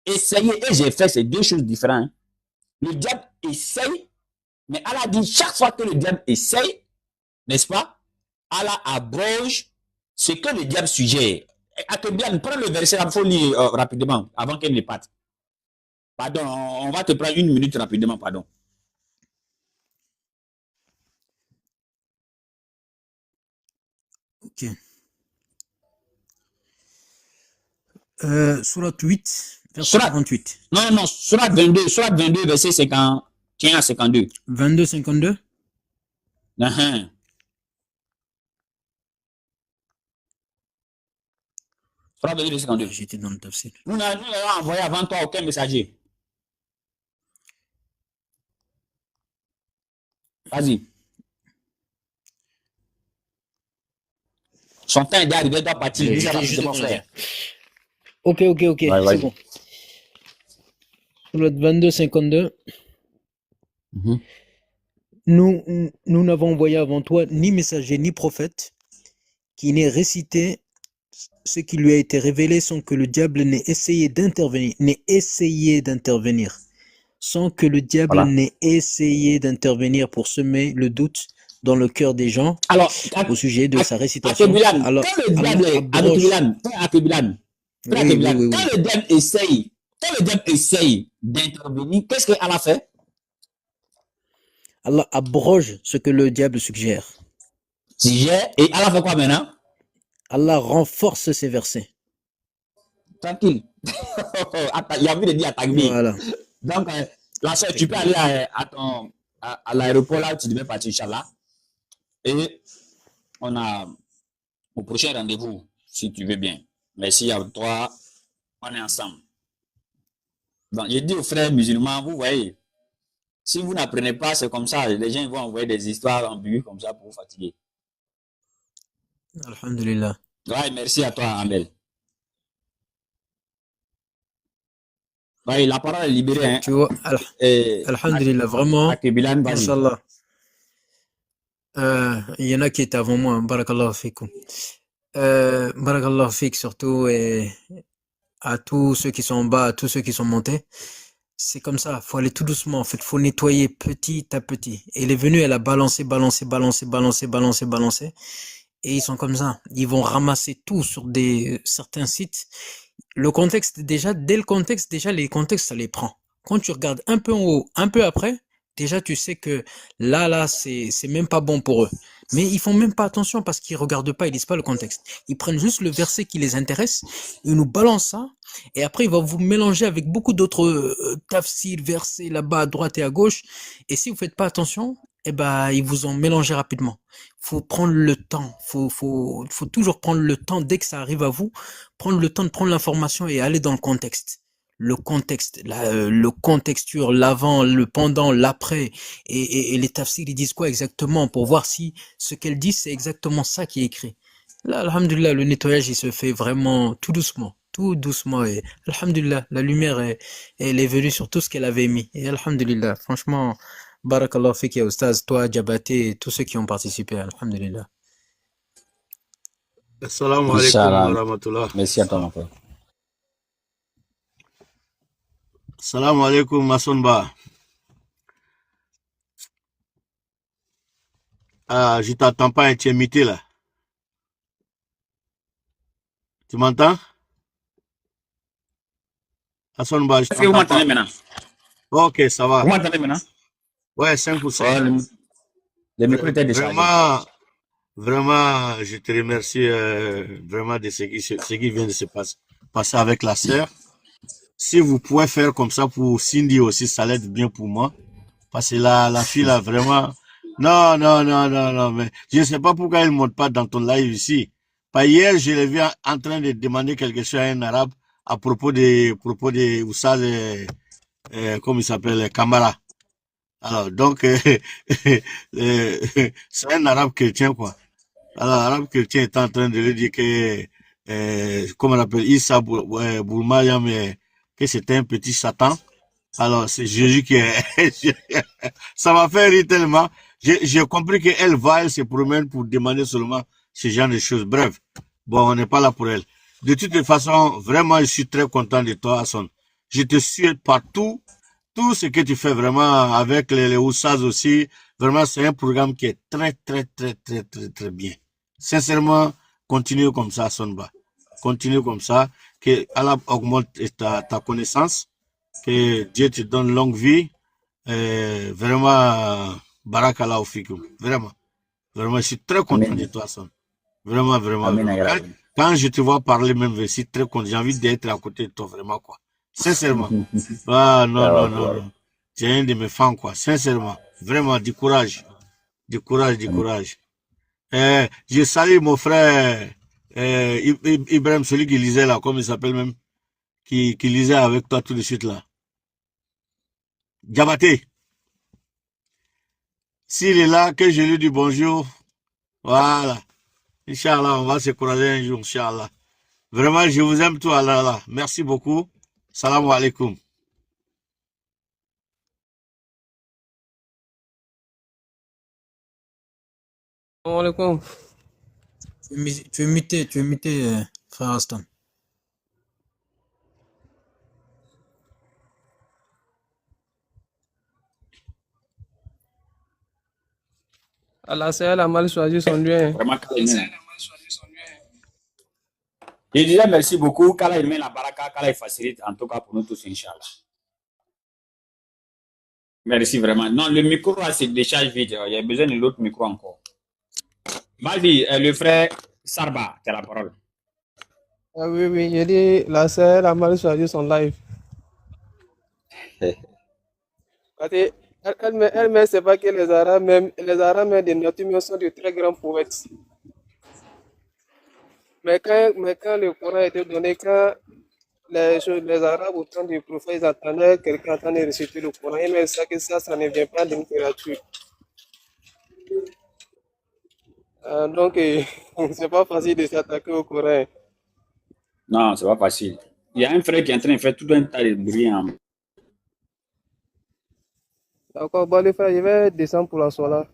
Essayer et j'ai fait, c'est deux choses différentes. Hein. Le diable essaye, mais Allah dit, chaque fois que le diable essaye, n'est-ce pas, Allah abroge ce que le diable suggère. Bien, prends le verset, il faut lire rapidement, avant qu'elle ne parte. Pardon, on va te prendre une minute rapidement, pardon. Ok. Surat 8, verset 48. Non, Surat 22, verset 51 à 52. 22, 52. Surat 22, 52. J'étais dans le tafsir. Nous n'avons envoyé avant toi aucun messager. Vas-y. Son temps est arrivé, doit partir. Ok, c'est bon. Surat 22, 52. Nous n'avons envoyé avant toi ni messager ni prophète qui n'ait récité ce qui lui a été révélé sans que le diable n'ait essayé d'intervenir. Sans que le diable n'ait essayé d'intervenir pour semer le doute dans le cœur des gens au sujet de sa récitation. Alors, quand le diable essaye d'intervenir, qu'est-ce que Allah fait? Allah abroge ce que le diable suggère. Et Allah fait quoi maintenant? Allah renforce ses versets. Tranquille. Il y a envie de dire attaque-vie. Voilà. Donc, la soeur, tu peux aller à l'aéroport là où tu devais partir, Inch'Allah. Et on a au prochain rendez-vous, si tu veux bien. Merci à toi. On est ensemble. Donc, j'ai dit aux frères musulmans, vous voyez, si vous n'apprenez pas, c'est comme ça. Les gens vont envoyer des histoires ambiguës comme ça pour vous fatiguer. Alhamdulillah. Ouais, merci à toi, Amel. Ouais, la parole est libérée. Hein. Tu vois, Alhamdulillah, vraiment. Inch'Allah. Il y en a qui étaient avant moi. Barakallahu fikum. Barakallahu fik surtout. Et à tous ceux qui sont en bas, à tous ceux qui sont montés. C'est comme ça, faut aller tout doucement, en fait, faut nettoyer petit à petit. Et elle est venue, elle a balancé. Et ils sont comme ça. Ils vont ramasser tout sur certains sites. Le contexte, déjà, dès le contexte, les contextes, ça les prend. Quand tu regardes un peu en haut, un peu après, déjà, tu sais que là, c'est même pas bon pour eux. Mais ils font même pas attention parce qu'ils regardent pas, ils lisent pas le contexte. Ils prennent juste le verset qui les intéresse, ils nous balancent ça, et après, ils vont vous mélanger avec beaucoup d'autres tafsirs, versets là-bas, à droite et à gauche. Et si vous faites pas attention, eh ben, ils vous ont mélangé rapidement. Faut prendre le temps. Faut toujours prendre le temps dès que ça arrive à vous, prendre le temps de prendre l'information et aller dans le contexte. le contexte, le contexture, l'avant, le pendant, l'après, et les tafsirs, ils disent quoi exactement pour voir si ce qu'elle dit, c'est exactement ça qui est écrit. Là, alhamdulillah, le nettoyage, il se fait vraiment tout doucement, et alhamdulillah, la lumière, elle est venue sur tout ce qu'elle avait mis, et alhamdulillah, franchement, barakallah fik ya oustaz, toi, Djabaté, et tous ceux qui ont participé, alhamdulillah. Assalamu alaikum Inch'Allah. wa rahmatullah. Merci à toi, mon frère. Assalamu alaikum, Massonba. Ah, je t'entends pas, tu es imité là. Tu m'entends? Massonba, je Est-ce que vous t'entends m'entendez pas. maintenant? Ok, ça va. Vous m'entendez maintenant? Ouais, 5%. Oh, le micro était déchargé. Vraiment, je te remercie vraiment de ce qui vient de se passer avec la sœur. Si vous pouvez faire comme ça pour Cindy aussi, ça l'aide bien pour moi. Parce que la fille là, vraiment... Non, mais je ne sais pas pourquoi elle ne monte pas dans ton live ici. Pas hier, je l'ai vu en train de demander quelque chose à un arabe à propos de Oussad, comment il s'appelle, Kamara. Alors, donc, c'est un arabe chrétien, quoi. Alors, l'arabe chrétien est en train de lui dire que, comment on appelle, Issa Boulmayam, que c'était un petit Satan. Alors, c'est Jésus qui est... Ça m'a fait rire tellement. J'ai compris qu'elle elle se promène pour demander seulement ce genre de choses. Bref, bon, on n'est pas là pour elle. De toute façon, vraiment, je suis très content de toi, Hassan. Je te suis partout. Tout ce que tu fais vraiment avec les Oussaz aussi, vraiment, c'est un programme qui est très bien. Sincèrement, continue comme ça, Sonba. Continue comme ça, que Allah augmente ta connaissance, que Dieu te donne longue vie. Vraiment, barakallahu fikum. Vraiment, je suis très content de toi, Son. Vraiment. Amen. Quand je te vois parler même, je suis très content. J'ai envie d'être à côté de toi, vraiment, quoi. Sincèrement. Ah, non. Tu es un de mes fans, quoi. Sincèrement. Vraiment, du courage. Du courage. Je salue mon frère Ibrahim, celui qui lisait là, comme il s'appelle même, qui lisait avec toi tout de suite là. Djabaté. S'il est là, que je lui dis bonjour. Voilà. Inch'Allah, on va se croiser un jour, Inch'Allah. Vraiment, je vous aime tous, Allah. Merci beaucoup. Salam alaikum. Salam alaikum. Tu es muté, frère Aston. Allah Sahel a mal choisi son lieu. Vraiment, je disais merci beaucoup. Qu'Allah met la baraka, qu'Allah facilite, en tout cas pour nous tous, Inch'Allah. Merci vraiment. Non, le micro là, c'est décharge vite. Il y a besoin de l'autre micro encore. Vas-y, le frère Sarba, tu as la parole. Ah oui, j'ai dit, la Sahel a mal choisi son live. Elle-même, c'est pas que les Arabes même des nature sont de très grands poètes. Mais quand le Coran était donné, quand les Arabes au temps du prophète, ils attendaient quelqu'un en train de réciter le Coran, mais ça ne vient pas d'une littérature. Donc, c'est pas facile de s'attaquer au Coran. Non, c'est pas facile. Il y a un frère qui est en train de faire tout un tas de bruit. D'accord, bon les frères, je vais descendre pour la soirée.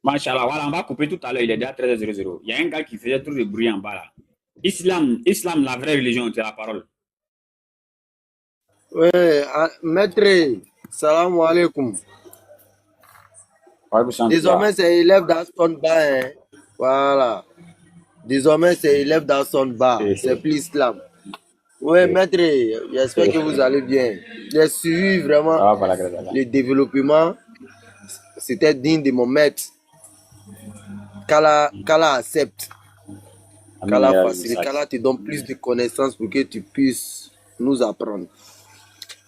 Machallah, voilà, on va couper tout à l'heure, il est déjà 13h00. Il y a un gars qui faisait tout le bruit en bas là. Islam, la vraie religion, tu as la parole. Oui, maître, salam alaikum. Désormais, c'est élève dans son bas. Hein. Voilà. Désormais, c'est élève dans son bas. C'est plus islam. Oui, maître, j'espère que vous allez bien. J'ai suivi vraiment le développement. C'était digne de mon maître. Qu'Allah accepte. Qu'Allah facilite. Qu'Allah te donne plus de connaissances pour que tu puisses nous apprendre.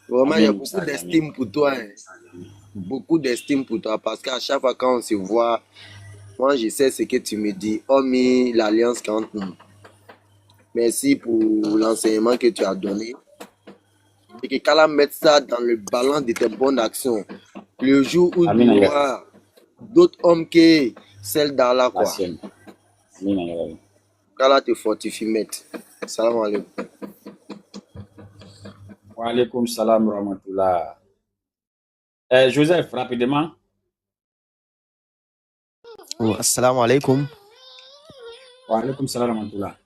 Vraiment, il y a beaucoup d'estime pour toi. Hein. Beaucoup d'estime pour toi. Parce qu'à chaque fois quand on se voit, moi je sais ce que tu me dis. Hormis l'alliance entre nous. Merci pour l'enseignement que tu as donné. et que qu'Allah mette ça dans le balance de tes bonnes actions. Le jour où Amin, tu ya auras d'autres hommes que celles d'Allah, quoi. Amin, ya Rabbi. Qu'Allah te fortifie, maître. Salam alaikum. Wa alaikum salam wa rahmatullah. Joseph, rapidement. Oh, assalamu alaikum. Wa alaikum salam wa rahmatullah.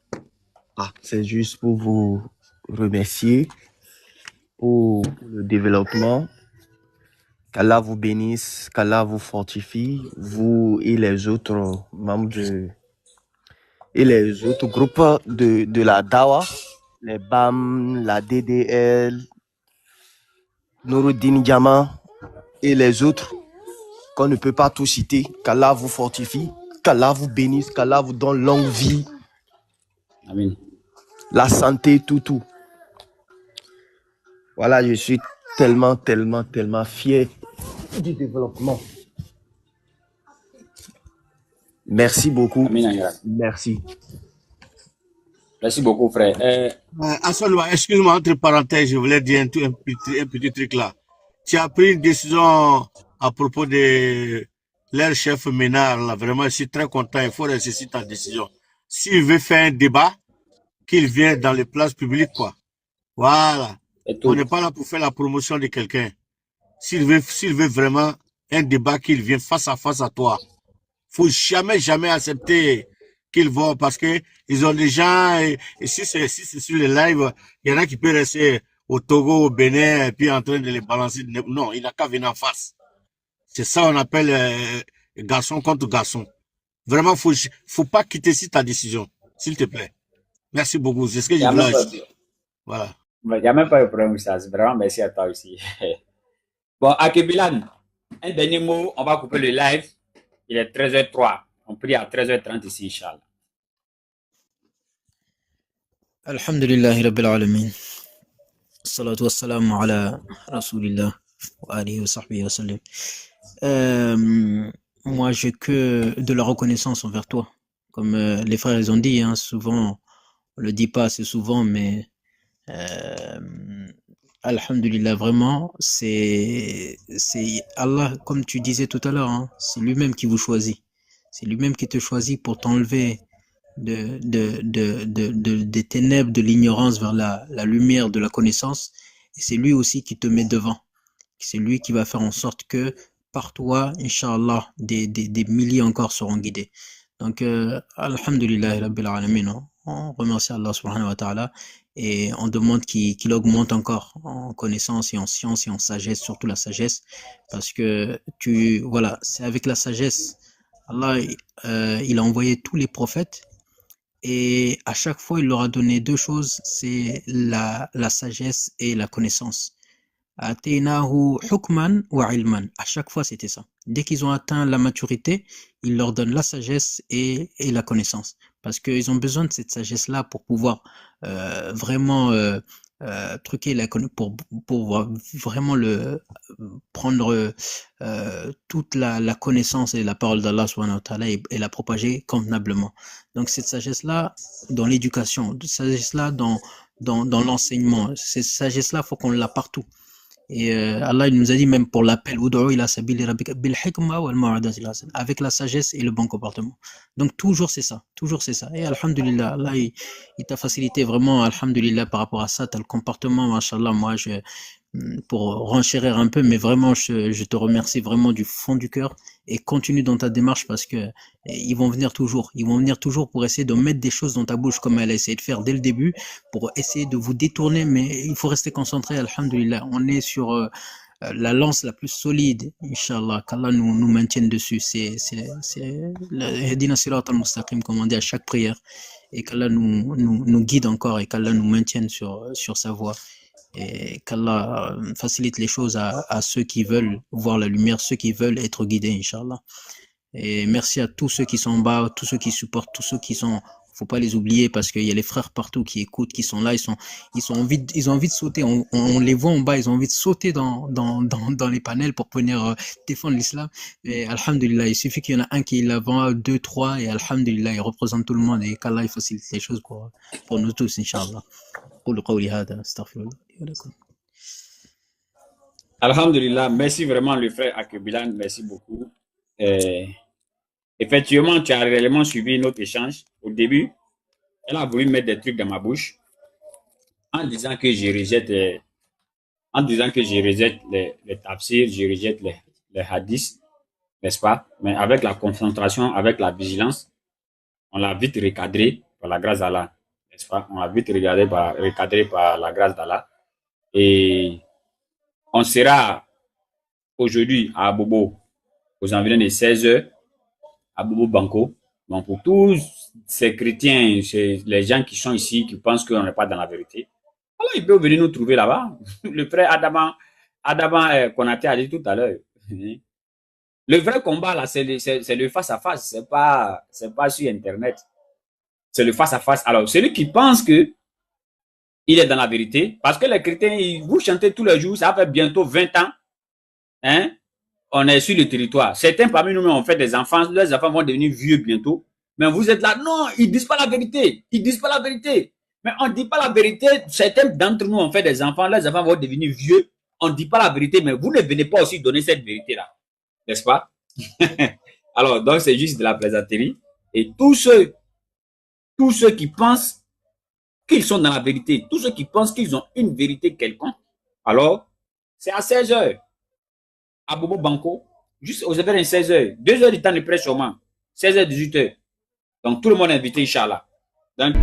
C'est juste pour vous remercier pour le développement. Qu'Allah vous bénisse, qu'Allah vous fortifie, vous et les autres membres et les autres groupes de la Dawa, les BAM, la DDL, Nouruddin Jama et les autres qu'on ne peut pas tous citer. Qu'Allah vous fortifie, qu'Allah vous bénisse, qu'Allah vous donne longue vie. Amin. La santé, tout. Voilà, je suis tellement fier du développement. Merci beaucoup. Amin, ya Rabbi. Merci. Merci beaucoup, frère. Assoluma, excuse-moi, entre parenthèses, je voulais dire un petit truc là. Tu as pris une décision à propos de leur chef Ménard, là. Vraiment, je suis très content. Il faut réussir ta décision. S'il veut faire un débat, qu'il vienne dans les places publiques, quoi. Voilà. Et On tout. n'est pas là pour faire la promotion de quelqu'un. S'il veut vraiment un débat, qu'il vienne face à toi. Faut jamais accepter qu'ils vont parce que ils ont des gens, et si c'est sur le live, il y en a qui peuvent rester au Togo, au Bénin, et puis en train de les balancer. Non, il n'a qu'à venir en face. C'est ça on appelle garçon contre garçon. Vraiment, faut pas quitter si ta décision, s'il te plaît. Merci beaucoup. C'est ce que Il je n'y a voulais même pas, ajouter. Voilà. il y a même pas de problème, ça. C'est vraiment merci à toi aussi. Bon, Akebilan, un dernier mot. On va couper le live. Il est 13h03. On prie à 13h30 ici, Inch'Allah. Alhamdulillahi Rabbil Alamin. Salatu wassalamu ala Rasulillah wa alihi wa sahbihi wa sallam. Moi, j'ai que de la reconnaissance envers toi. Comme les frères ils ont dit, hein, souvent, on le dit pas assez souvent, mais Alhamdulillah, vraiment, c'est Allah, comme tu disais tout à l'heure, hein, c'est lui-même qui vous choisit. C'est lui-même qui te choisit pour t'enlever des ténèbres, de l'ignorance vers la lumière de la connaissance. Et c'est lui aussi qui te met devant. C'est lui qui va faire en sorte que par toi, Inch'Allah, des milliers encore seront guidés. Donc, Alhamdulillah, Rabbil Alamin, on remercie Allah subhanahu wa ta'ala et on demande qu'il augmente encore en connaissance et en science et en sagesse, surtout la sagesse, parce que voilà, c'est avec la sagesse, Allah, il a envoyé tous les prophètes et à chaque fois, il leur a donné deux choses, c'est la sagesse et la connaissance. Ataynahu hukman wa ilman. À chaque fois, c'était ça. Dès qu'ils ont atteint la maturité, il leur donne la sagesse et la connaissance. Parce qu'ils ont besoin de cette sagesse-là pour pouvoir vraiment truquer pour vraiment prendre toute la connaissance et la parole d'Allah subhanahu wa ta'ala et la propager convenablement. Donc cette sagesse-là dans l'éducation, cette sagesse-là dans l'enseignement, cette sagesse-là, faut qu'on l'a partout. Et Allah il nous a dit même pour l'appel avec la sagesse et le bon comportement. Donc toujours c'est ça. Et alhamdulillah, Allah il t'a facilité vraiment, alhamdulillah, par rapport à ça, t'as le comportement, mashallah. Moi pour renchérir un peu, mais vraiment je te remercie vraiment du fond du cœur et continue dans ta démarche parce que ils vont venir toujours pour essayer de mettre des choses dans ta bouche comme elle a essayé de faire dès le début pour essayer de vous détourner, mais il faut rester concentré, alhamdulillah. On est sur la lance la plus solide, Inch'Allah, qu'Allah nous maintienne dessus. C'est le Hadina Sirat al-Mustaqim, comme on dit à chaque prière, et qu'Allah nous guide encore et qu'Allah nous maintienne sur sa voie. Et qu'Allah facilite les choses à ceux qui veulent voir la lumière, ceux qui veulent être guidés, Inch'Allah. Et merci à tous ceux qui sont en bas, tous ceux qui supportent, tous ceux qui sont, faut pas les oublier parce qu'il y a les frères partout qui écoutent, qui sont là, ils ont envie de sauter, on les voit en bas, ils ont envie de sauter dans les panels pour venir défendre l'islam. Et alhamdulillah, il suffit qu'il y en a un qui est l'avant, deux, trois, et alhamdulillah, il représente tout le monde et qu'Allah il facilite les choses pour nous tous, Inch'Allah. قولوا قولي هذا استغفر الله لي ولكم Alhamdulillah, merci vraiment le frère Akebilan, merci beaucoup. Effectivement, tu as réellement suivi notre échange. Au début, elle a voulu mettre des trucs dans ma bouche en disant que je rejette les tafsirs, je rejette les hadiths, n'est-ce pas? Mais avec la concentration, avec la vigilance, on l'a vite recadré par la grâce d'Allah, n'est-ce pas? On l'a vite recadré par la grâce d'Allah. Et on sera aujourd'hui à Abobo aux environs de 16h à Bobo Banco. Donc pour tous ces chrétiens, les gens qui sont ici, qui pensent qu'on n'est pas dans la vérité, alors ils peuvent venir nous trouver là-bas. Le frère Adama Konaté a dit tout à l'heure. Le vrai combat là, c'est le face à face, c'est pas sur Internet. C'est le face à face. Alors celui qui pense que il est dans la vérité, parce que les chrétiens, vous chantez tous les jours, ça fait bientôt 20 ans, hein? On est sur le territoire. Certains parmi nous ont fait des enfants, leurs enfants vont devenir vieux bientôt. Mais vous êtes là, non, ils disent pas la vérité. Ils disent pas la vérité. Mais on ne dit pas la vérité. Certains d'entre nous ont fait des enfants, leurs enfants vont devenir vieux. On ne dit pas la vérité, mais vous ne venez pas aussi donner cette vérité-là. N'est-ce pas? Alors, donc c'est juste de la plaisanterie. Et tous ceux qui pensent qu'ils sont dans la vérité, tous ceux qui pensent qu'ils ont une vérité quelconque, alors, c'est à 16h. À Bobo Banco, juste aux heures de 16h, 2 heures du temps de prêche seulement, 16h, 18h. Donc tout le monde est invité, Inch'Allah. Donc,